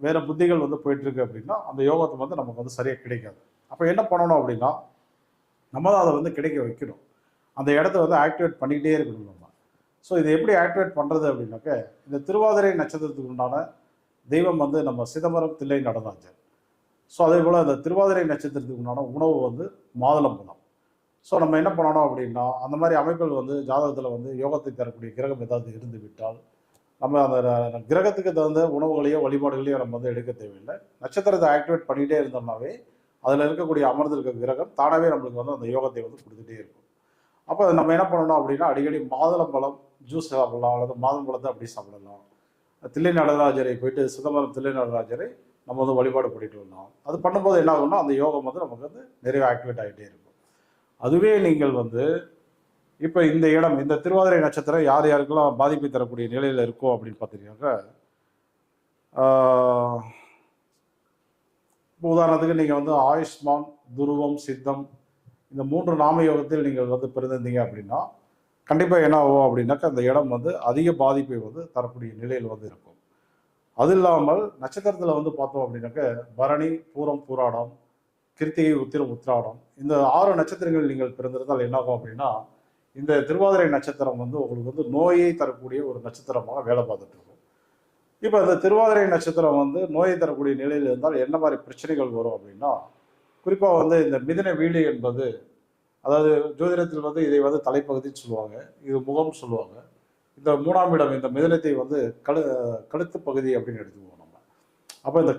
வேறு புத்திகள் வந்து போயிட்டுருக்கு அப்படின்னா அந்த யோகத்தை வந்து நமக்கு வந்து சரியாக கிடைக்காது. அப்போ என்ன பண்ணணும் அப்படின்னா நம்ம தான் அதை வந்து கிடைக்க வைக்கணும். அந்த இடத்த வந்து ஆக்டிவேட் பண்ணிக்கிட்டே இருக்கணும் நம்ம. ஸோ இதை எப்படி ஆக்டிவேட் பண்ணுறது அப்படின்னாக்க, இந்த திருவாதிரை நட்சத்திரத்துக்கு உண்டான தெய்வம் வந்து நம்ம சிதம்பரம் தில்லை நடராஜர். ஸோ அதே போல் இந்த திருவாதிரை நட்சத்திரத்துக்கு உண்டான உணவு வந்து மாதுளம்பழம். ஸோ நம்ம என்ன பண்ணணும் அப்படின்னா அந்த மாதிரி அமைப்புகள் வந்து ஜாதகத்தில் வந்து யோகத்தை தரக்கூடிய கிரகம் ஏதாவது இருந்து விட்டால் நம்ம அந்த கிரகத்துக்கு தகுந்த உணவுகளையோ வழிபாடுகளையோ நம்ம வந்து எடுக்க தேவையில்லை. நட்சத்திரத்தை ஆக்டிவேட் பண்ணிகிட்டே இருந்தோம்னாவே அதில் இருக்கக்கூடிய அமர்ந்திருக்க கிரகம் தானாகவே நம்மளுக்கு வந்து அந்த யோகத்தை வந்து கொடுத்துட்டே இருக்கும். அப்போ நம்ம என்ன பண்ணணும் அப்படின்னா அடிக்கடி மாதுளம்பழம் ஜூஸ் சாப்பிடலாம், அல்லது மாதுளம்பழத்தை அப்படி சாப்பிடலாம். தில்லை நடராஜரை போயிட்டு சிதம்பரம் தில்லை நடராஜரை நம்ம வந்து வழிபாடு பண்ணிட்டு வரலாம். அது பண்ணும்போது என்ன ஆகும்னா அந்த யோகம் வந்து நமக்கு வந்து நிறைய ஆக்டிவேட் ஆகிட்டே இருக்கும். அதுவே நீங்கள் வந்து இப்போ இந்த இடம், இந்த திருவாதிரை நட்சத்திரம் யார் யாருக்கெல்லாம் பாதிப்பை தரக்கூடிய நிலையில் இருக்கும் அப்படின்னு பார்த்தீங்கன்னாக்கா, இப்போ உதாரணத்துக்கு நீங்கள் வந்து ஆயுஷ்மான், துருவம், சித்தம், இந்த 3 நாம யோகத்தில் நீங்கள் வந்து பிறந்திருந்தீங்க அப்படின்னா கண்டிப்பாக என்ன ஆகும் அப்படின்னாக்கா அந்த இடம் வந்து அதிக பாதிப்பை வந்து தரக்கூடிய நிலையில் வந்து இருக்கும். அது இல்லாமல் நட்சத்திரத்தில் வந்து பார்த்தோம் அப்படின்னாக்க பரணி, பூரம், பூராடம், கிருத்திகை, உத்திரம், உத்திராடம், இந்த 6 நட்சத்திரங்கள் நீங்கள் பிறந்திருந்தால் என்னாகும் அப்படின்னா இந்த திருவாதிரை நட்சத்திரம் வந்து உங்களுக்கு வந்து நோயை தரக்கூடிய ஒரு நட்சத்திரமாக வேலை பார்த்துட்டு இருக்கும். இப்போ இந்த திருவாதிரை நட்சத்திரம் வந்து நோயை தரக்கூடிய நிலையில் இருந்தால் என்ன மாதிரி பிரச்சனைகள் வரும் அப்படின்னா, குறிப்பாக வந்து இந்த மிதுன வீடு என்பது, அதாவது ஜோதிடத்தில் வந்து இதை வந்து தலைப்பகுதின்னு சொல்லுவாங்க, இது முகம்னு சொல்லுவாங்க. இந்த 3ஆம் இடம் இந்த மிதுனத்தை வந்து கழுத்து பகுதி அப்படின்னு எடுத்துக்குவோம் நம்ம. அப்போ இந்த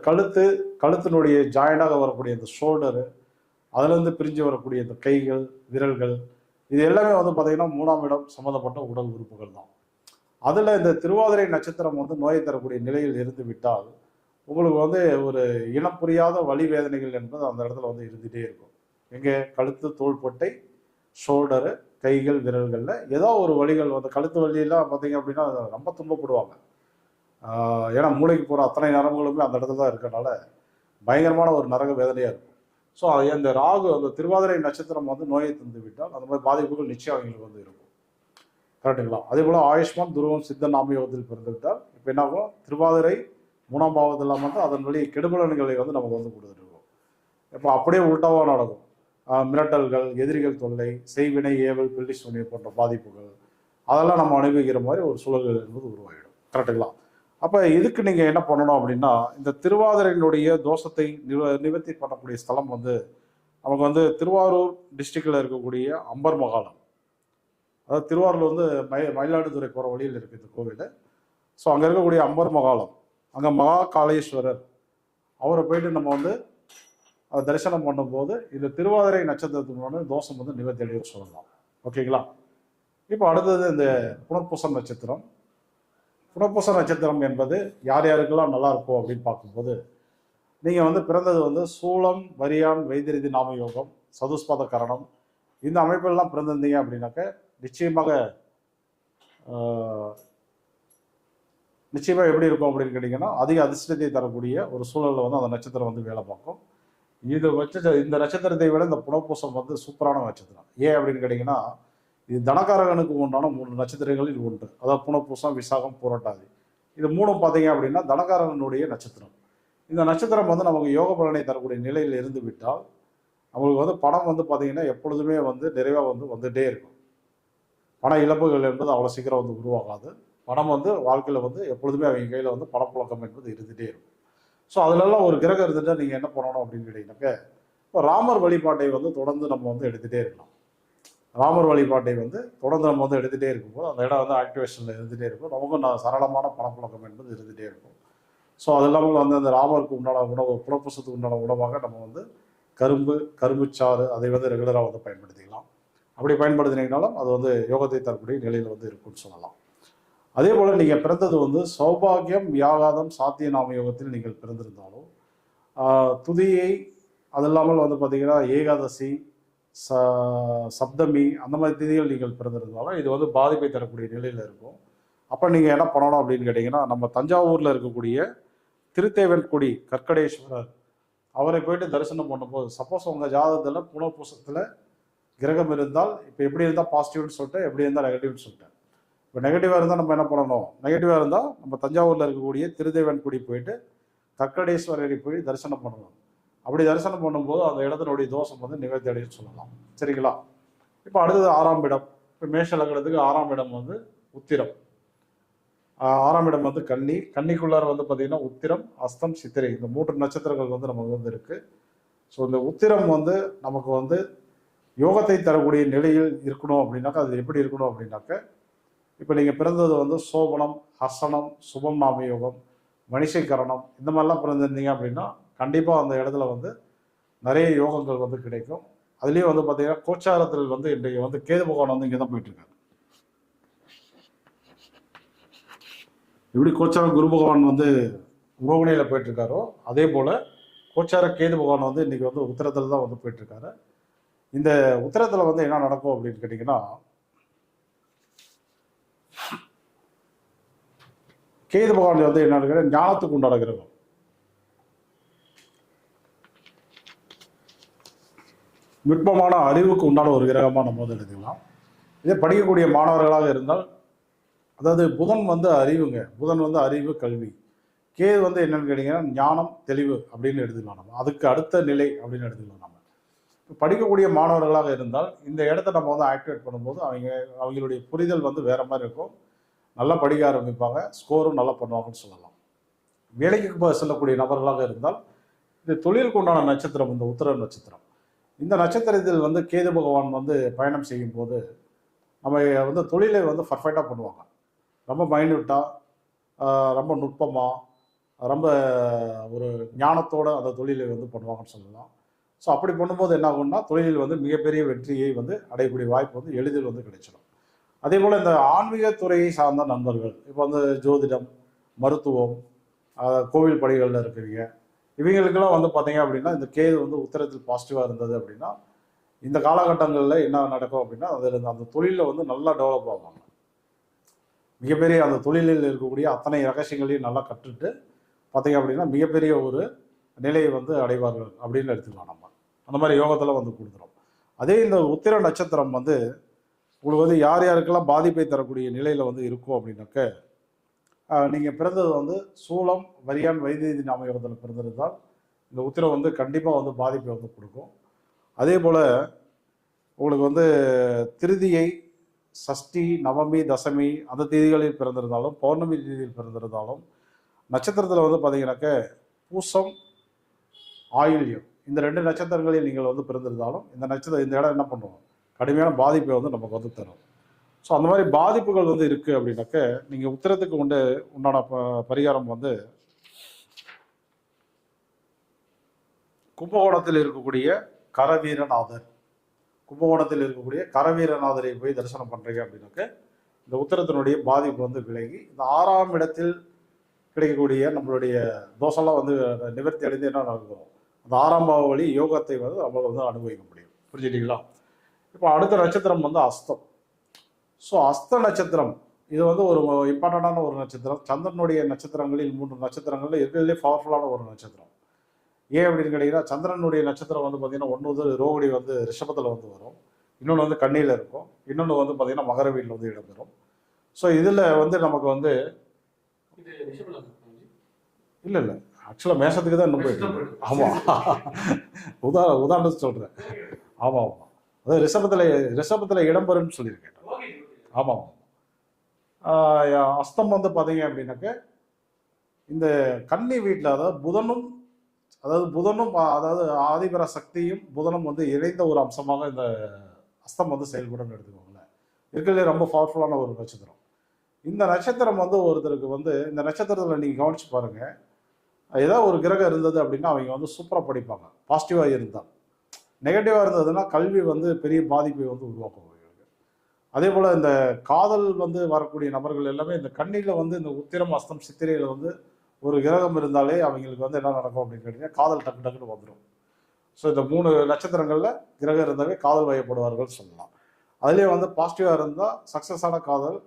கழுத்தினுடைய ஜாயிண்டாக வரக்கூடிய இந்த ஷோல்டரு, அதுலேருந்து பிரிஞ்சு வரக்கூடிய இந்த கைகள், விரல்கள், இது எல்லாமே வந்து பார்த்தீங்கன்னா 3ஆம் இடம் சம்மந்தப்பட்ட உடல் உறுப்புகள் தான். அதில் இந்த திருவாதிரை நட்சத்திரம் வந்து நோயை தரக்கூடிய நிலையில் இருந்து விட்டால் உங்களுக்கு வந்து ஒரு இனம் புரியாத வலி வேதனைகள் என்பது அந்த இடத்துல வந்து இருந்துகிட்டே இருக்கும். எங்கே? கழுத்து, தோள்பட்டை, ஷோல்டரு, கைகள், விரல்களில் ஏதோ ஒரு வலிகள் வந்து கழுத்து வலியெல்லாம் பார்த்தீங்க அப்படின்னா ரொம்ப துன்பப்படுவாங்க. ஏன்னா மூளைக்கு போகிற அத்தனை நரம்புகளுமே அந்த இடத்துல தான் இருக்கனால பயங்கரமான ஒரு நரக வேதனையாக இருக்கும். ஸோ அந்த ராகு, அந்த திருவாதிரை நட்சத்திரம் வந்து நோயை தந்து விட்டால் அந்த மாதிரி பாதிப்புகள் நிச்சயம் அவங்களுக்கு வந்து இருக்கும். கரெக்டுங்களா? அதே போல் ஆயுஷ்மான், துருவம், சித்த நாமயோகத்தில் பிறந்துவிட்டால் இப்போ என்ன ஆகும்? திருவாதிரை 3ஆம் பாவத்தில் வந்து அதன் வழி கெடுபலன்களை வந்து நமக்கு வந்து கொடுத்துருக்கோம். இப்போ அப்படியே உள்டாவாக நடக்கும். மிரட்டல்கள், எதிரிகள் தொல்லை, செய்வினை, ஏவல், பில்லி சூனியம் போன்ற பாதிப்புகள் அதெல்லாம் நம்ம அனுபவிக்கிற மாதிரி ஒரு சூழல்கள் என்பது உருவாகிடும். கரெக்டுங்களா? அப்போ இதுக்கு நீங்கள் என்ன பண்ணணும் அப்படின்னா, இந்த திருவாதிரையினுடைய தோஷத்தை நிவர்த்தி பண்ணக்கூடிய ஸ்தலம் வந்து நமக்கு வந்து திருவாரூர் டிஸ்ட்ரிக்டில் இருக்கக்கூடிய அம்பர் மகாலம். அதாவது திருவாரூர் வந்து மயிலாடுதுறை போகிற வழியில் இருக்குது இந்த கோவில். ஸோ அங்கே இருக்கக்கூடிய அம்பர் மகாலம், அங்கே மகா காளேஸ்வரர், அவரை போயிட்டு நம்ம வந்து அதை தரிசனம் பண்ணும்போது இந்த திருவாதிரை நட்சத்திரத்தினோட தோஷம் வந்து நிவர்த்தி அடைய சொல்லலாம். ஓகேங்களா? இப்போ அடுத்தது இந்த புனர்பூசம் நட்சத்திரம். புனர்பூச நட்சத்திரம் என்பது யார் யாருக்கெல்லாம் நல்லா இருக்கும் அப்படின்னு பார்க்கும்போது, நீங்கள் வந்து பிறந்தது வந்து சூலம், வரியான், வைத்திருதி நாம யோகம், சதுஸ்பாத கரணம், இந்த அமைப்பெல்லாம் பிறந்திருந்தீங்க அப்படின்னாக்க நிச்சயமாக நிச்சயமாக எப்படி இருக்கும் அப்படின்னு கேட்டிங்கன்னா அதிக அதிர்ஷ்டத்தை தரக்கூடிய ஒரு சூழலில் வந்து அந்த நட்சத்திரம் வந்து வேலை பார்க்கும். இது இந்த நட்சத்திரத்தை விட இந்த புனர்பூசம் வந்து சூப்பரான நட்சத்திரம். ஏன் அப்படின்னு கேட்டிங்கன்னா இது தனகாரகனுக்கு உண்டான 3 நட்சத்திரங்களில் ஒன்று. அதாவது புனர்பூசம், விசாகம், பூரட்டாதி. இது 3ம் பார்த்தீங்க அப்படின்னா தனகாரகனுடைய நட்சத்திரம். இந்த நட்சத்திரம் வந்து நமக்கு யோக பலனை தரக்கூடிய நிலையில் இருந்து விட்டால் அவங்களுக்கு வந்து பணம் வந்து பார்த்தீங்கன்னா எப்பொழுதுமே வந்து நிறைவாக வந்து வந்துகிட்டே இருக்கும். பண இழப்புகள் என்பது அவ்வளோ சீக்கிரம் வந்து உருவாகாது. பணம் வந்து வாழ்க்கையில் வந்து எப்பொழுதுமே அவங்க கையில் வந்து பணப்புழக்கம் என்பது இருந்துகிட்டே இருக்கும். ஸோ அதிலெல்லாம் ஒரு கிரகம் இருந்துட்டு நீங்கள் என்ன பண்ணணும் அப்படின்னு கேட்டிங்கனாக்க, இப்போ ராமர் வழிபாட்டை வந்து தொடர்ந்து நம்ம வந்து எடுத்துகிட்டே இருக்கலாம். ராமர் வழிபாட்டை வந்து தொடர்ந்து நம்ம வந்து எடுத்துகிட்டே இருக்கும்போது அந்த இடம் வந்து ஆக்டிவேஷனில் இருந்துகிட்டே இருக்கும். நமக்கும் சரளமான பணப்புழக்கம் என்பது இருந்துகிட்டே இருக்கும். ஸோ அது இல்லாமல் வந்து அந்த ராமருக்கு உண்டான உணவு, புனர்பூசத்துக்கு உண்டான உணவாக நம்ம வந்து கரும்புச்சாறு அதை வந்து ரெகுலராக வந்து பயன்படுத்திக்கலாம். அப்படி பயன்படுத்தினீங்கனாலும் அது வந்து யோகத்தை தரக்கூடிய நிலையில் வந்து இருக்குன்னு சொல்லலாம். அதே போல் நீங்கள் பிறந்தது வந்து சௌபாகியம், வியாகாதம், சாத்தியநாம யோகத்தில் நீங்கள் பிறந்திருந்தாலும் துதியை, அது இல்லாமல் வந்து பார்த்தீங்கன்னா ஏகாதசி, சப்தமி அந்த மாதிரி திதிகள் நீங்கள் பிறந்திருந்தாலும் இது வந்து பாதிப்பை தரக்கூடிய நிலையில் இருக்கும். அப்போ நீங்கள் என்ன பண்ணணும் அப்படின்னு கேட்டிங்கன்னா, நம்ம தஞ்சாவூரில் இருக்கக்கூடிய திருத்தேவன்குடி கற்கடேஸ்வரர் அவரை போயிட்டு தரிசனம் பண்ணும்போது, சப்போஸ் உங்கள் ஜாதகத்தில் புனர்பூசத்தில் கிரகம் இருந்தால் இப்போ எப்படி இருந்தால் பாசிட்டிவ்னு சொல்லிட்டு, எப்படி இருந்தால் நெகட்டிவ்னு சொல்லிட்டேன். இப்போ நெகட்டிவாக இருந்தால் நம்ம என்ன பண்ணணும், நெகட்டிவாக இருந்தால் நம்ம தஞ்சாவூரில் இருக்கக்கூடிய திருத்தேவன்குடி போயிட்டு கற்கடேஸ்வரரை போய் தரிசனம் பண்ணணும். அப்படி தரிசனம் பண்ணும்போது அந்த இடத்தினுடைய தோஷம் வந்து நிவர்த்தி அடையும் சொல்லலாம். சரிங்களா? இப்போ அடுத்தது 6ஆம் இடம். இப்போ மேஷ லக்னத்துக்கு 6ஆம் இடம் வந்து உத்திரம், 6ஆம் இடம் வந்து கன்னி. கன்னிக்குள்ளார வந்து பார்த்தீங்கன்னா உத்திரம், அஸ்தம், சித்திரை இந்த 3 நட்சத்திரங்கள் வந்து நமக்கு வந்து இருக்குது. ஸோ இந்த உத்திரம் வந்து நமக்கு வந்து யோகத்தை தரக்கூடிய நிலையில் இருக்கணும் அப்படின்னாக்கா அது எப்படி இருக்கணும் அப்படின்னாக்க, இப்போ நீங்கள் பிறந்தது வந்து சோபனம், ஹசனம், சுபம் நாம யோகம், மணிஷைக்கரணம் இந்த மாதிரிலாம் பிறந்திருந்தீங்க அப்படின்னா கண்டிப்பாக அந்த இடத்துல வந்து நிறைய யோகங்கள் வந்து கிடைக்கும். அதுலேயும் வந்து பார்த்தீங்கன்னா கோச்சாரத்தில் வந்து இன்றைக்கு வந்து கேது பகவான் வந்து இங்கே தான் போயிட்டுருக்காரு. எப்படி கோச்சார குரு பகவான் வந்து ரோகிணியில் போயிட்டுருக்காரோ அதே போல் கோச்சார கேது பகவான் வந்து இன்றைக்கி வந்து உத்தரத்தில் தான் வந்து போயிட்டுருக்காரு. இந்த உத்தரத்தில் வந்து என்ன நடக்கும் அப்படின்னு கேட்டிங்கன்னா, கேது பகவான் வந்து என்ன இருக்கிற ஞானத்துக்கு உண்டான கிரகம். நுட்பமான அறிவுக்கு உண்டான ஒரு கிரகமாக நம்ம வந்து எடுத்துக்கலாம். இதே படிக்கக்கூடிய மாணவர்களாக இருந்தால், அதாவது புதன் வந்து அறிவுங்க, புதன் வந்து அறிவு, கல்வி. கேது வந்து என்னன்னு கேட்டிங்கன்னா ஞானம், தெளிவு அப்படின்னு எடுத்துக்கலாம். நம்ம அதுக்கு அடுத்த நிலை அப்படின்னு எடுத்துக்கலாம். நம்ம படிக்கக்கூடிய மாணவர்களாக இருந்தால் இந்த இடத்த நம்ம வந்து ஆக்டிவேட் பண்ணும்போது அவங்களுடைய புரிதல் வந்து வேற மாதிரி இருக்கும். நல்லா படிக்க ஆரம்பிப்பாங்க, ஸ்கோரும் நல்லா பண்ணுவாங்கன்னு சொல்லலாம். வேலைக்கு செல்லக்கூடிய நபர்களாக இருந்தால் இந்த தொழிலுக்கு உண்டான நட்சத்திரம் இந்த உத்திர நட்சத்திரம். இந்த நட்சத்திரத்தில் வந்து கேது பகவான் வந்து பயணம் செய்யும் போது நம்ம வந்து தொழிலை வந்து பர்ஃபெக்டாக பண்ணுவாங்க. ரொம்ப மைன்யூட்டாக, ரொம்ப நுட்பமாக, ரொம்ப ஒரு ஞானத்தோடு அந்த தொழிலை வந்து பண்ணுவாங்கன்னு சொல்லலாம். ஸோ அப்படி பண்ணும்போது என்ன ஆகும்னா தொழிலில் வந்து மிகப்பெரிய வெற்றியை வந்து அடையக்கூடிய வாய்ப்பு வந்து எளிதில் வந்து கிடைச்சிடும். அதே போல் இந்த ஆன்மீக துறையை சார்ந்த நண்பர்கள், இப்போ வந்து ஜோதிடம், மருத்துவம், கோவில் பணிகளில் இருக்கிறீங்க, இவங்களுக்கெல்லாம் வந்து பார்த்தீங்க அப்படின்னா இந்த கேது வந்து உத்தரத்தில் பாசிட்டிவாக இருந்தது அப்படின்னா இந்த காலகட்டங்களில் என்ன நடக்கும் அப்படின்னா அதில் அந்த தொழிலில் வந்து நல்லா டெவலப் ஆவாங்க. மிகப்பெரிய அந்த தொழிலில் இருக்கக்கூடிய அத்தனை ரகசியங்களையும் நல்லா கற்றுட்டு பார்த்தீங்க அப்படின்னா மிகப்பெரிய ஒரு நிலையை வந்து அடைவார்கள் அப்படின்னு எடுத்துக்கலாம். நம்ம அந்த மாதிரி யோகத்தில் வந்து கொடுத்துரும். அதே இந்த உத்திர நட்சத்திரம் வந்து உங்களுக்கு வந்து யார் யாருக்கெல்லாம் பாதிப்பை தரக்கூடிய நிலையில் வந்து இருக்கும் அப்படின்னாக்க, நீங்கள் பிறந்தது வந்து சூலம், வரியான், வைத்திய நாம யோகத்தில் பிறந்திருந்தால் இந்த உத்திரம் வந்து கண்டிப்பாக வந்து பாதிப்பை வந்து கொடுக்கும். அதே போல் உங்களுக்கு வந்து திருதியை, சஷ்டி, நவமி, தசமி அந்த தேதிகளில் பிறந்திருந்தாலும், பௌர்ணமி தேதியில் பிறந்திருந்தாலும், நட்சத்திரத்தில் வந்து பார்த்தீங்கன்னாக்க பூசம், ஆயுள்யம் இந்த 2 நட்சத்திரங்களில் நீங்கள் வந்து பிறந்திருந்தாலும் இந்த இடம் என்ன பண்ணுவோம், கடுமையான பாதிப்பை வந்து நமக்கு வந்து தரும். ஸோ அந்த மாதிரி பாதிப்புகள் வந்து இருக்குது அப்படின்னாக்க நீங்கள் உத்திரத்துக்கு உண்டான பரிகாரம் வந்து கும்பகோணத்தில் இருக்கக்கூடிய கரவீரநாதர், கும்பகோணத்தில் இருக்கக்கூடிய கரவீரநாதரை போய் தரிசனம் பண்ணுறீங்க அப்படின்னாக்க இந்த உத்திரத்தினுடைய பாதிப்பு வந்து விலகி இந்த 6ஆம் இடத்தில் கிடைக்கக்கூடிய நம்மளுடைய தோஷம்லாம் வந்து நிவர்த்தி அடைந்து என்ன நடக்கும், அந்த 6ஆம் பாவ வழி யோகத்தை வந்து நம்ம வந்து அனுபவிக்க முடியும். புரிஞ்சுட்டீங்களா? இப்போ அடுத்த நட்சத்திரம் வந்து அஸ்தம். ஸோ அஸ்த நட்சத்திரம் இது வந்து ஒரு இம்பார்ட்டண்டான ஒரு நட்சத்திரம். சந்திரனுடைய நட்சத்திரங்களில் 3 நட்சத்திரங்களில் இருக்கிறதுலே பவர்ஃபுல்லான ஒரு நட்சத்திரம். ஏன் அப்படின்னு கேட்டிங்கன்னா, சந்திரனுடைய நட்சத்திரம் வந்து பார்த்தீங்கன்னா, ஒன்று வந்து ரோகிணி வந்து ரிஷபத்தில் வந்து வரும், இன்னொன்று வந்து கன்னியில் இருக்கும், இன்னொன்று வந்து பார்த்தீங்கன்னா மகர வீட்டில் வந்து இடம்பெறும். ஸோ இதில் வந்து நமக்கு வந்து இல்லை இல்லை ஆக்சுவலாக மேஷத்துக்கு தான் இன்னும் போயிட்டு. ஆமாம், உதாரணத்துக்கு சொல்கிறேன். ஆமாம் ஆமாம், அதாவது ரிஷபத்தில் இடம்பெறும்னு சொல்லியிருக்கேன். ஆமாம். அஸ்தம் வந்து பார்த்தீங்க அப்படின்னாக்க இந்த கன்னி வீட்டில், அதாவது புதனும் அதாவது ஆதிபர சக்தியும் புதனும் வந்து இணைந்த ஒரு அம்சமாக இந்த அஸ்தம் வந்து செயல்படும் எடுத்துக்கோங்களேன். இருக்கிறதுலே ரொம்ப பவர்ஃபுல்லான ஒரு நட்சத்திரம். இந்த நட்சத்திரம் வந்து ஒருத்தருக்கு வந்து இந்த நட்சத்திரத்தில் நீங்கள் கவனிச்சு பாருங்க, ஏதாவது ஒரு கிரகம் இருந்தது அப்படின்னா அவங்க வந்து சூப்பராக படிப்பாங்க, பாசிட்டிவாக இருந்தால். நெகட்டிவாக இருந்ததுன்னா கல்வி வந்து பெரிய பாதிப்பை வந்து உருவாக்கும் அவங்களுக்கு. அதே போல் இந்த காதல் வந்து வரக்கூடிய நபர்கள் எல்லாமே இந்த கண்ணியில் வந்து இந்த உத்திரம் அஸ்தம் சித்திரையில் வந்து ஒரு கிரகம் இருந்தாலே அவங்களுக்கு வந்து என்ன நடக்கும் அப்படின்னு கேட்டீங்கன்னா, காதல் டக்கு டக்குன்னு வந்துடும். ஸோ இந்த 3 நட்சத்திரங்களில் கிரகம் இருந்தாவே காதல் வயப்படுவார்கள் சொல்லலாம். அதுலேயே வந்து பாசிட்டிவாக இருந்தால் சக்ஸஸான காதல்,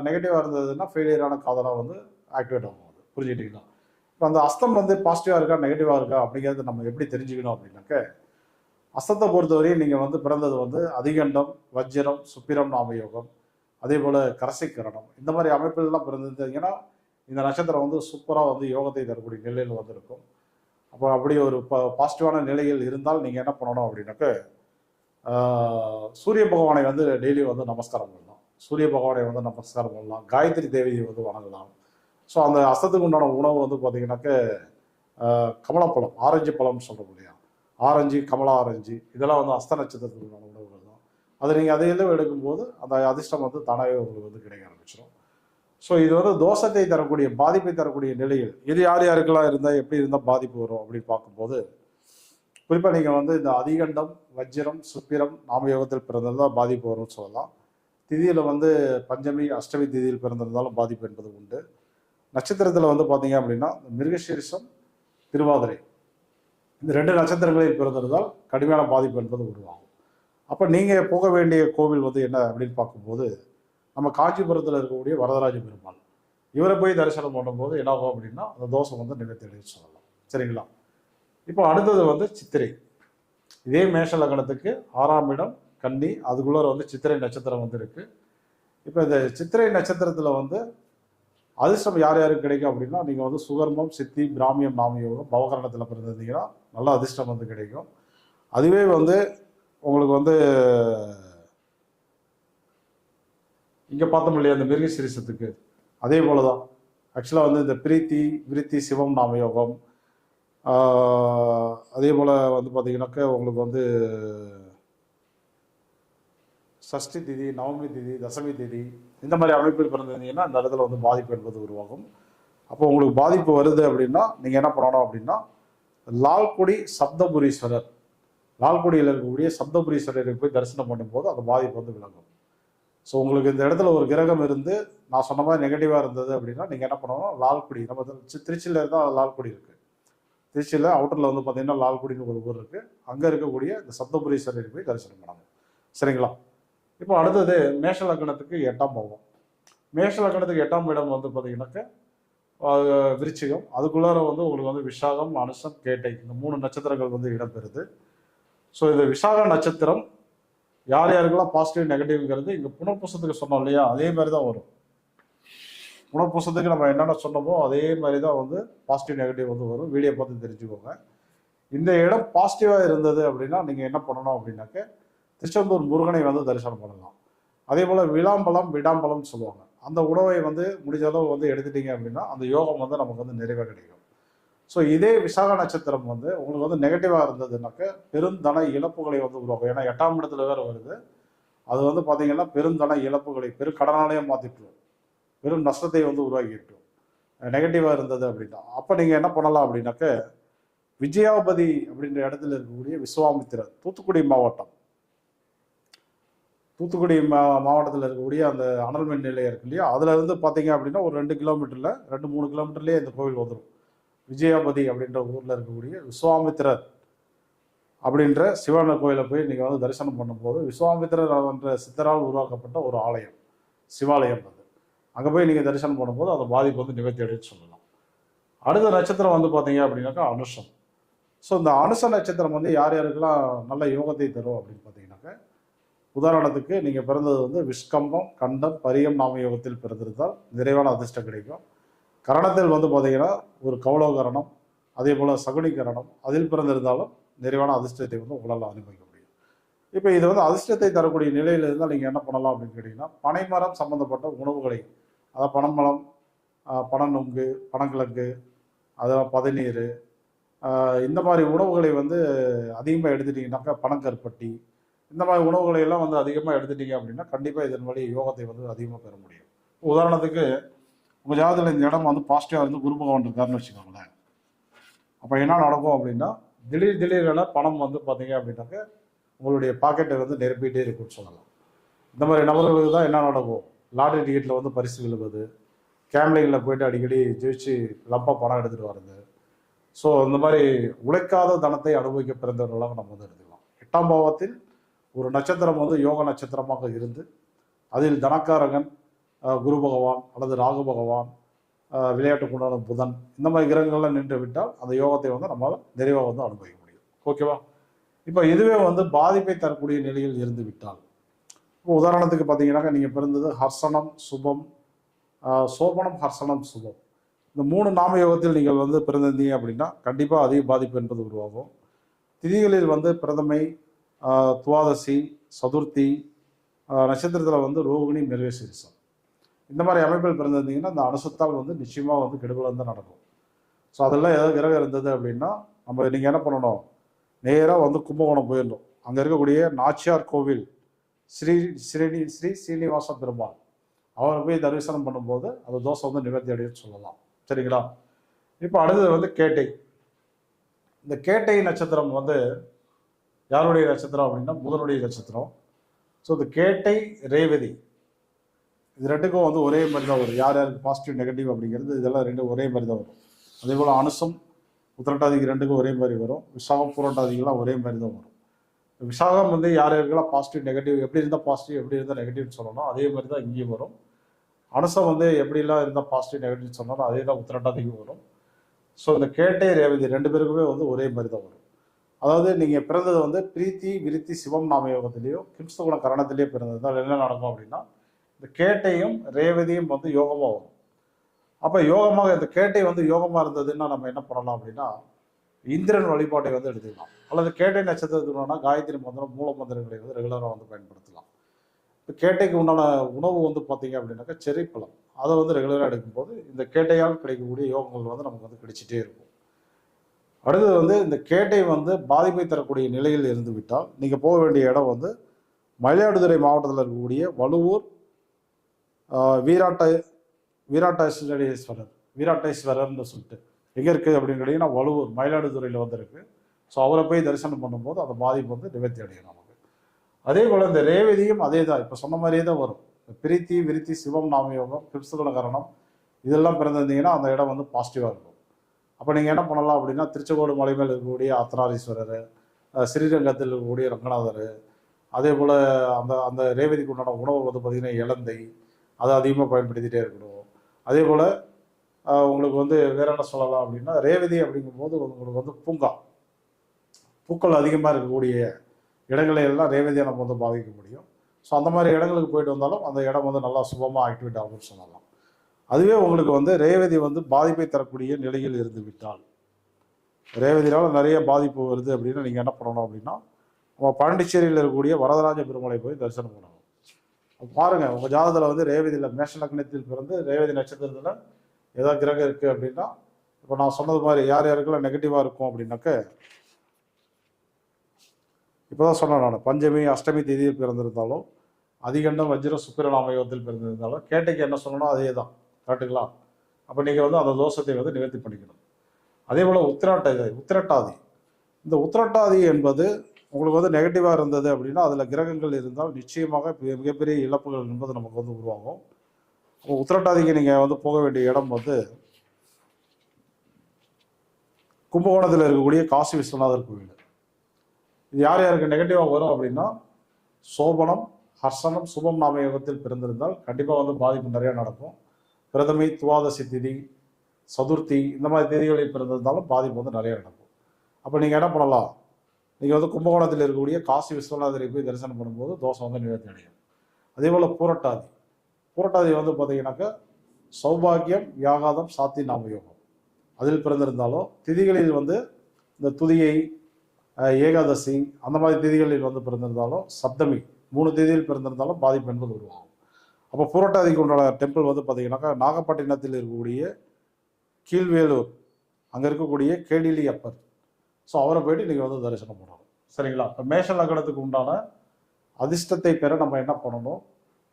நெகட்டிவாக இருந்ததுன்னா ஃபெயிலியரான காதலாக வந்து ஆக்டிவேட் ஆகும். அது புரிஞ்சுக்கிட்டீங்களா? இப்போ அந்த அஸ்தம் வந்து பாசிட்டிவாக இருக்கா நெகட்டிவாக இருக்கா அப்படிங்கிறது நம்ம எப்படி தெரிஞ்சுக்கணும் அப்படின்னாக்க, அஸ்தத்தை பொறுத்தவரையும் நீங்கள் வந்து பிறந்தது வந்து அதிகண்டம், வஜ்ரம், சுப்பிரம் நாமயோகம், அதே போல் கரசைக்கரணம், இந்த மாதிரி அமைப்புகள்லாம் பிறந்திருந்தீங்கன்னா இந்த நட்சத்திரம் வந்து சூப்பராக வந்து யோகத்தை தரக்கூடிய நிலையில் வந்து இருக்கும். அப்போ அப்படி ஒரு பாசிட்டிவான நிலையில் இருந்தால் நீங்கள் என்ன பண்ணணும் அப்படின்னாக்க, சூரிய பகவானை வந்து டெய்லி வந்து நமஸ்காரம் பண்ணலாம். சூரிய பகவானை வந்து நமஸ்காரம் பண்ணலாம், காயத்ரி தேவியை வந்து வணங்கலாம். ஸோ அந்த அஸ்தத்துக்கு உண்டான உணவு வந்து பார்த்தீங்கன்னாக்க கமலப்பழம், ஆரஞ்சு பழம்னு சொல்கிறோம் இல்லையா, ஆரஞ்சு, கமலா ஆரஞ்சு, இதெல்லாம் வந்து அஸ்த நட்சத்திரத்துக்கு உண்டான உணவுகள் தான். அதை நீங்கள் அதையெல்லாம் எடுக்கும்போது அந்த அதிர்ஷ்டம் வந்து தானாகவே உங்களுக்கு வந்து கிடைக்க ஆரம்பிச்சிடும். ஸோ இது வந்து தோஷத்தை தரக்கூடிய, பாதிப்பை தரக்கூடிய நிலையில் இது யார் யாருக்கெல்லாம் இருந்தால் எப்படி இருந்தால் பாதிப்பு வரும் அப்படின்னு பார்க்கும்போது, குறிப்பாக நீங்கள் வந்து இந்த அதிகண்டம், வஜ்ரம், சுப்பிரம் நாமயோகத்தில் பிறந்திருந்தால் பாதிப்பு வரும்னு சொல்லலாம். திதியில் வந்து பஞ்சமி, அஷ்டமி திதியில் பிறந்திருந்தாலும் பாதிப்பு என்பது உண்டு. நட்சத்திரத்தில் வந்து பார்த்தீங்க அப்படின்னா மிருகசீரிஷம், திருவாதிரை, இந்த 2 நட்சத்திரங்களில் பிறந்திருந்தால் கடுமையான பாதிப்பு என்பது உருவாகும். அப்போ நீங்கள் போக வேண்டிய கோவில் வந்து என்ன அப்படின்னு பார்க்கும்போது, நம்ம காஞ்சிபுரத்தில் இருக்கக்கூடிய வரதராஜ பெருமாள், இவரை போய் தரிசனம் பண்ணும்போது என்ன ஆகும் அப்படின்னா அந்த தோஷம் வந்து நிவர்த்தி சொல்லலாம். சரிங்களா? இப்போ அடுத்தது வந்து சித்திரை. இதே மேஷ லக்னத்துக்கு 6ஆம் இடம் கன்னி, அதுக்குள்ளே வந்து சித்திரை நட்சத்திரம் வந்து இருக்கு. இப்போ இந்த சித்திரை நட்சத்திரத்தில் வந்து அதிர்ஷ்டம் யார் யாருக்கு கிடைக்கும் அப்படின்னா, நீங்கள் வந்து சுகர்மம், சித்தி, பிராமியம், நாமயோகம், பவகரணத்தில் பிறந்திருந்தீங்கன்னா நல்ல அதிர்ஷ்டம் வந்து கிடைக்கும். அதுவே வந்து உங்களுக்கு வந்து இங்கே பார்த்தோம் இல்லையா இந்த மிருகசீரிஷத்துக்கு, அதே போல தான் ஆக்சுவலாக வந்து இந்த பிரீத்தி, விருத்தி, சிவம் நாமயோகம், அதே போல் வந்து பார்த்தீங்கன்னாக்க உங்களுக்கு வந்து சஷ்டி திதி, நவமி திதி, தசமி திதி, இந்த மாதிரி அமைப்பில் பிறந்திருந்தீங்கன்னா அந்த இடத்துல வந்து பாதிப்பு என்பது உருவாகும். அப்போ உங்களுக்கு பாதிப்பு வருது அப்படின்னா நீங்கள் என்ன பண்ணணும் அப்படின்னா, லால்குடி சப்தபுரீஸ்வரர், லால்குடியில் இருக்கக்கூடிய சப்தபுரீஸ்வரருக்கு போய் தரிசனம் பண்ணும்போது அந்த பாதிப்பு வந்து விளங்கும். ஸோ உங்களுக்கு இந்த இடத்துல ஒரு கிரகம் இருந்து நான் சொன்ன மாதிரி நெகட்டிவாக இருந்தது அப்படின்னா நீங்கள் என்ன பண்ணணும், லால்குடி, நம்ம திருச்சியில் தான் லால்குடி இருக்குது. திருச்சியில் அவுட்டரில் வந்து பார்த்தீங்கன்னா லால்குடின்னு ஒரு ஊர் இருக்குது. அங்கே இருக்கக்கூடிய இந்த சப்தபுரீஸ்வரருக்கு போய் தரிசனம் பண்ணணும். சரிங்களா? இப்போ அடுத்தது மேஷ லக்னத்துக்கு 8ஆம் பாவம். மேஷ லக்னத்துக்கு 8ஆம் இடம் வந்து பார்த்தீங்கன்னாக்க விருச்சிகம், அதுக்குள்ளார வந்து உங்களுக்கு வந்து விஷாகம், அனுசம், கேட்டை, இந்த 3 நட்சத்திரங்கள் வந்து இடம்பெறுது. ஸோ இந்த விசாக நட்சத்திரம் யார் யாருக்கெல்லாம் பாசிட்டிவ் நெகட்டிவ்ங்கிறது இங்கே புனர்பூசத்துக்கு சொன்னோம் இல்லையா, அதே மாதிரி தான் வரும். புனர்பூசத்துக்கு நம்ம என்னென்ன சொன்னோமோ அதே மாதிரி தான் வந்து பாசிட்டிவ் நெகட்டிவ் வந்து வரும். வீடியோ பார்த்து தெரிஞ்சுக்கோங்க. இந்த இடம் பாசிட்டிவாக இருந்தது அப்படின்னா நீங்கள் என்ன பண்ணணும் அப்படின்னாக்க, திருச்செந்தூர் முருகனை வந்து தரிசனம் பண்ணலாம். அதே போல் விளாம்பழம், விடாம்பழம்னு சொல்லுவாங்க, அந்த உணவை வந்து முடிஞ்ச அளவு வந்து எடுத்துட்டீங்க அப்படின்னா அந்த யோகம் வந்து நமக்கு வந்து நிறைவாக கிடைக்கும். ஸோ இதே விசாக நட்சத்திரம் வந்து உங்களுக்கு வந்து நெகட்டிவாக இருந்ததுனாக்க பெருந்தன இழப்புகளை வந்து உருவாக்கும். ஏன்னா 8ஆம் இடத்துல வேறு வருது. அது வந்து பார்த்தீங்கன்னா பெருந்தன இழப்புகளை பெருங்கடனாலேயே மாற்றிட்டுரும், பெரும் நஷ்டத்தை வந்து உருவாக்கிட்டு நெகட்டிவாக இருந்தது அப்படின்னா. அப்போ நீங்கள் என்ன பண்ணலாம் அப்படின்னாக்க, விஜயாபதி அப்படின்ற இடத்துல இருக்கக்கூடிய விஸ்வாமித்திரர், தூத்துக்குடி மாவட்டம், தூத்துக்குடி மாவட்டத்தில் இருக்கக்கூடிய அந்த அனல்மின் நிலையம் இருக்கு இல்லையா, அதில் இருந்து பார்த்தீங்க அப்படின்னா ஒரு 2 கிலோமீட்டரில் 2-3 கிலோமீட்டர்லேயே இந்த கோவில் வந்துடும். விஜயாபதி அப்படின்ற ஊரில் இருக்கக்கூடிய விஸ்வாமித்திரர் அப்படின்ற சிவன் கோயிலை போய் நீங்கள் வந்து தரிசனம் பண்ணும்போது, விஸ்வாமித்திரர் என்ற சித்தரால் உருவாக்கப்பட்ட ஒரு ஆலயம், சிவாலயம் அது. அங்கே போய் நீங்கள் தரிசனம் பண்ணும்போது அந்த பாதிப்பு வந்து நிவர்த்தி அடைன்னு சொல்லலாம். அடுத்த நட்சத்திரம் வந்து பார்த்தீங்க அப்படின்னாக்கா அனுஷம். ஸோ இந்த அனுச நட்சத்திரம் வந்து யார் யாருக்கெல்லாம் நல்ல யோகத்தை தரும் அப்படின்னு பார்த்தீங்கன்னாக்கா, உதாரணத்துக்கு நீங்கள் பிறந்தது வந்து விஷ்கம்பம், கண்டம், பரியம் நாம யோகத்தில் பிறந்திருந்தால் நிறைவான அதிர்ஷ்டம் கிடைக்கும். கரணத்தில் வந்து பார்த்தீங்கன்னா ஒரு கௌளவகரணம், அதே போல் சகுனிகரணம் அதில் பிறந்திருந்தாலும் நிறைவான அதிர்ஷ்டத்தை வந்து உங்களால் அனுபவிக்க முடியும். இப்போ இது வந்து அதிர்ஷ்டத்தை தரக்கூடிய நிலையில் இருந்தால் நீங்கள் என்ன பண்ணலாம் அப்படின்னு கேட்டிங்கன்னா, பனைமரம் சம்மந்தப்பட்ட உணவுகளை, அதாவது பனம்பழம், பனநுங்கு, பனங்கிழங்கு, அதெல்லாம் பதநீர், இந்த மாதிரி உணவுகளை வந்து அதிகமாக எடுத்துட்டிங்கனாக்கா, பனங்கருப்பட்டி, இந்த மாதிரி உணவுகளை எல்லாம் வந்து அதிகமாக எடுத்துட்டீங்க அப்படின்னா கண்டிப்பாக இதன் வழி யோகத்தை வந்து அதிகமாக பெற முடியும். உதாரணத்துக்கு உங்கள் ஜாதகத்தில் இந்த இடம் வந்து பாசிட்டிவாக இருந்து குரு பகவான் இருக்காருன்னு வச்சுக்கோங்களேன். அப்போ என்ன நடக்கும் அப்படின்னா, திடீரென பணம் வந்து பார்த்தீங்க அப்படின்னாக்க உங்களுடைய பாக்கெட்டை வந்து நிரப்பிகிட்டே இருக்குன்னு சொல்லலாம். இந்த மாதிரி நபர்களுக்கு தான் என்ன நடக்கும், லாட்ரி டிக்கெட்டில் வந்து பரிசு விழுவது, கேம்லிங்கில் போயிட்டு அடிக்கடி ஜெயிச்சு லம்பாக பணம் எடுத்துகிட்டு வர்றது. ஸோ இந்த மாதிரி உழைக்காத தனத்தை அனுபவிக்க பிறந்தவர்களாக நம்ம வந்து எடுத்துக்கலாம். 8ஆம் பாவத்தில் ஒரு நட்சத்திரம் வந்து யோக நட்சத்திரமாக இருந்து அதில் தனக்காரகன் குரு பகவான் அல்லது ராகு பகவான், விளையாட்டுக்கு உண்டான புதன், இந்த மாதிரி கிரகங்கள்லாம் நின்று விட்டால் அந்த யோகத்தை வந்து நம்மளால் நிறைவாக வந்து அனுபவிக்க முடியும். ஓகேவா? இப்போ இதுவே வந்து பாதிப்பை தரக்கூடிய நிலையில் இருந்து விட்டால், இப்போ உதாரணத்துக்கு பார்த்தீங்கன்னாக்கா நீங்கள் பிறந்தது ஹர்ஷனம் சுபம், சோபனம் ஹர்ஷனம் சுபம், இந்த 3 நாம யோகத்தில் நீங்கள் வந்து பிறந்திருந்தீங்க அப்படின்னா கண்டிப்பாக அதிக பாதிப்பு என்பது உருவாகும். திதிகளில் வந்து பிரதமை, துவாதசி, சதுர்த்தி, நட்சத்திரத்தில் வந்து ரோகிணி, மிருகசீரிசம், இந்த மாதிரி அமைப்பில் பிறந்திருந்தீங்கன்னா அந்த அனுசத்தால் வந்து நிச்சயமாக வந்து கெடுதல் தான் நடக்கும். ஸோ அதெல்லாம் ஏதாவது கிரகம் இருந்தது அப்படின்னா நீங்கள் என்ன பண்ணணும், நேராக வந்து கும்பகோணம் போயிடணும். அங்கே இருக்கக்கூடிய நாச்சியார் கோவில் ஸ்ரீ ஸ்ரீனிவாச பெருமாள், அவரை போய் தரிசனம் பண்ணும்போது அந்த தோஷம் வந்து நிவர்த்தி அடையும் சொல்லலாம். சரிங்களா? இப்போ அடுத்தது வந்து கேட்டை. இந்த கேட்டை நட்சத்திரம் வந்து யாருடைய நட்சத்திரம் அப்படின்னா புதனுடைய நட்சத்திரம். ஸோ இந்த கேட்டை, ரேவதி, இது ரெண்டுக்கும் வந்து ஒரே மாதிரி தான் வரும். யார் யாருக்கு பாசிட்டிவ் நெகட்டிவ் அப்படிங்கிறது இதெல்லாம் ரெண்டும் ஒரே மாதிரி தான் வரும். அதே போல் அனுசம் உத்திரட்டாதிக்கு ரெண்டுக்கும் ஒரே மாதிரி வரும். விசாகம் பூரட்டாதிக்கெல்லாம் ஒரே மாதிரி தான் வரும். விசாகம் வந்து யார் யாருக்கெல்லாம் பாசிட்டிவ் நெகட்டிவ், எப்படி இருந்தால் பாசிட்டிவ் எப்படி இருந்தால் நெகட்டிவ்னு சொல்லணும், அதே மாதிரி தான் இங்கேயும் வரும். அனுசம் வந்து எப்படிலாம் இருந்தால் பாசிட்டிவ் நெகட்டிவ் சொன்னாலும் அதே தான் உத்திரட்டாதிக்கும் வரும். ஸோ இந்த கேட்டை, ரேவதி ரெண்டு பேருக்குமே வந்து ஒரே மாதிரி தான் வரும். அதாவது நீங்கள் பிறந்தது வந்து பிரீத்தி, விருத்தி, சிவம் நாம யோகத்திலேயோ கிம்ஸ்தகுண கரணத்திலேயோ பிறந்ததுனால என்ன நடக்கும் அப்படின்னா, இந்த கேட்டையும் ரேவதியும் வந்து யோகமாக வரும். அப்போ யோகமாக இந்த கேட்டை வந்து யோகமாக இருந்ததுன்னா நம்ம என்ன பண்ணலாம் அப்படின்னா, இந்திரன் வழிபாட்டை வந்து எடுத்துக்கலாம். அல்லது கேட்டை நட்சத்திரத்துக்குனா காயத்ரி மந்திரம், மூல மந்திரங்களை வந்து ரெகுலராக வந்து பயன்படுத்தலாம். இப்போ கேட்டைக்கு உண்டான உணவு வந்து பார்த்தீங்க அப்படின்னாக்கா செரிப்பழம், அதை வந்து ரெகுலராக எடுக்கும்போது இந்த கேட்டையால் கிடைக்கக்கூடிய யோகங்கள் வந்து நமக்கு வந்து கிடைச்சிட்டே இருக்கும். அடுத்தது வந்து இந்த கேட்டை வந்து பாதிப்பை தரக்கூடிய நிலையில் இருந்து விட்டால் நீங்கள் போக வேண்டிய இடம் வந்து மயிலாடுதுறை மாவட்டத்தில் இருக்கக்கூடிய வலுவூர் வீராட்டேஸ்வரர்னு சொல்லிட்டு எங்கே இருக்குது அப்படின்னு கேட்டிங்கன்னா வலுவூர் மயிலாடுதுறையில் வந்து இருக்குது. ஸோ அவரை போய் தரிசனம் பண்ணும்போது அந்த பாதிப்பு வந்து நிவர்த்தி அடையும் நமக்கு. அதே போல் இந்த ரேவதியும் அதே தான், இப்போ சொன்ன மாதிரியே தான் வரும். பிரீத்தி, விருத்தி, சிவம் நாமயோகம், கிருஷ்ணகுல கரணம் இதெல்லாம் பிறந்திருந்தீங்கன்னா அந்த இடம் வந்து பாசிட்டிவாக இருக்கும். அப்போ நீங்கள் என்ன பண்ணலாம் அப்படின்னா, திருச்செங்கோடு மலை மேல் இருக்கக்கூடிய அர்த்தநாரீஸ்வரர், ஸ்ரீரங்கத்தில் இருக்கக்கூடிய ரங்கநாதர், அதே போல் அந்த அந்த ரேவதிக்கு உண்டான உணவு வந்து பார்த்திங்கன்னா இலந்தை, அதை அதிகமாக பயன்படுத்திகிட்டே இருக்கணும். அதே போல் உங்களுக்கு வந்து வேற என்ன சொல்லலாம் அப்படின்னா, ரேவதி அப்படிங்கும்போது உங்களுக்கு வந்து பூக்கள் அதிகமாக இருக்கக்கூடிய இடங்களை எல்லாம் ரேவதியை நம்ம வந்து பாதிக்க முடியும். ஸோ அந்த மாதிரி இடங்களுக்கு போயிட்டு வந்தாலும் அந்த இடம் வந்து நல்லா சுபமாக ஆக்டிவேட் ஆகும்னு சொல்லலாம். அதுவே உங்களுக்கு வந்து ரேவதி வந்து பாதிப்பை தரக்கூடிய நிலையில் இருந்து விட்டால், ரேவதியால் நிறைய பாதிப்பு வருது அப்படின்னா நீங்கள் என்ன பண்ணணும் அப்படின்னா, நம்ம பாண்டிச்சேரியில் இருக்கக்கூடிய வரதராஜ பெருமாளை போய் தரிசனம் பண்ணணும். பாருங்கள், உங்கள் ஜாதகத்தில் வந்து ரேவதியில் மேஷ லக்னத்தில் பிறந்து ரேவதி நட்சத்திரத்தில் ஏதாவது கிரகம் இருக்குது அப்படின்னா, இப்போ நான் சொன்னது மாதிரி யார் யாருக்கெல்லாம் நெகட்டிவாக இருக்கும் அப்படின்னாக்க, இப்போ தான் சொன்னேன் நான், பஞ்சமி அஷ்டமி தேதியில் பிறந்திருந்தாலும், அதிகண்டம் வஜ்ரம் சுக்கிரநாமயோகத்தில் பிறந்திருந்தாலும் கேட்டைக்கு என்ன சொல்லணும் அதே தான். கரெக்டுங்களா? அப்போ நீங்கள் வந்து அந்த தோஷத்தை வந்து நிவர்த்தி பண்ணிக்கணும். அதே போல் உத்திரட்டாதி, இந்த உத்திரட்டாதி என்பது உங்களுக்கு வந்து நெகட்டிவாக இருந்தது அப்படின்னா அதில் கிரகங்கள் இருந்தால் நிச்சயமாக மிகப்பெரிய இழப்புகள் என்பது நமக்கு வந்து உருவாகும். அப்போ உத்திரட்டாதிக்கு நீங்கள் வந்து போக வேண்டிய இடம் வந்து கும்பகோணத்தில் இருக்கக்கூடிய காசி விஸ்வநாதர் கோவில். இது யார் யாருக்கு நெகட்டிவாக வரும் அப்படின்னா, சோபனம், ஹர்ஷனம் சுபம் நாம யோகத்தில் பிறந்திருந்தால் கண்டிப்பாக வந்து பாதிப்பு நிறைய நடக்கும். பிரதமை, துவாதசி திதி, சதுர்த்தி இந்த மாதிரி திதிகளில் பிறந்திருந்தாலும் பாதிப்பு வந்து நிறைய நடக்கும். அப்போ நீங்கள் என்ன பண்ணலாம், நீங்கள் வந்து கும்பகோணத்தில் இருக்கக்கூடிய காசி விஸ்வநாதரை போய் தரிசனம் பண்ணும்போது தோஷம் வந்து நிவர்த்தி அடையும். அதே போல் பூரட்டாதி, பூரட்டாதி வந்து பார்த்தீங்கன்னாக்கா சௌபாகியம், யாகாதம், சாத்தி நாம யோகம் அதில் பிறந்திருந்தாலும், திதிகளில் வந்து இந்த துதியை, ஏகாதசி அந்த மாதிரி திதிகளில் வந்து பிறந்திருந்தாலும், சப்தமி 3 தேதியில் பிறந்திருந்தாலும் பாதிப்பு என்பது உருவாகும். அப்போ பூரட்டாதிக்கு உண்டான டெம்பிள் வந்து பார்த்தீங்கன்னாக்கா நாகப்பட்டினத்தில் இருக்கக்கூடிய கீழ்வேலூர் அங்கே இருக்கக்கூடிய கேடிலி அப்பர், ஸோ அவரை போயிட்டு நீங்கள் வந்து தரிசனம் பண்ணணும். சரிங்களா? இப்போ மேஷ லக்னத்துக்கு உண்டான அதிர்ஷ்டத்தை பெற நம்ம என்ன பண்ணணும்,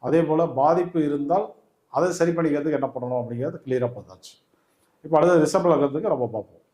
அதே போல் பாதிப்பு இருந்தால் அதை சரி பண்ணிக்கிறதுக்கு என்ன பண்ணணும் அப்படிங்கிறது கிளியராக பார்த்தாச்சு. இப்போ அடுத்த ரிஷப லக்னத்துக்கு நம்ம பார்ப்போம்.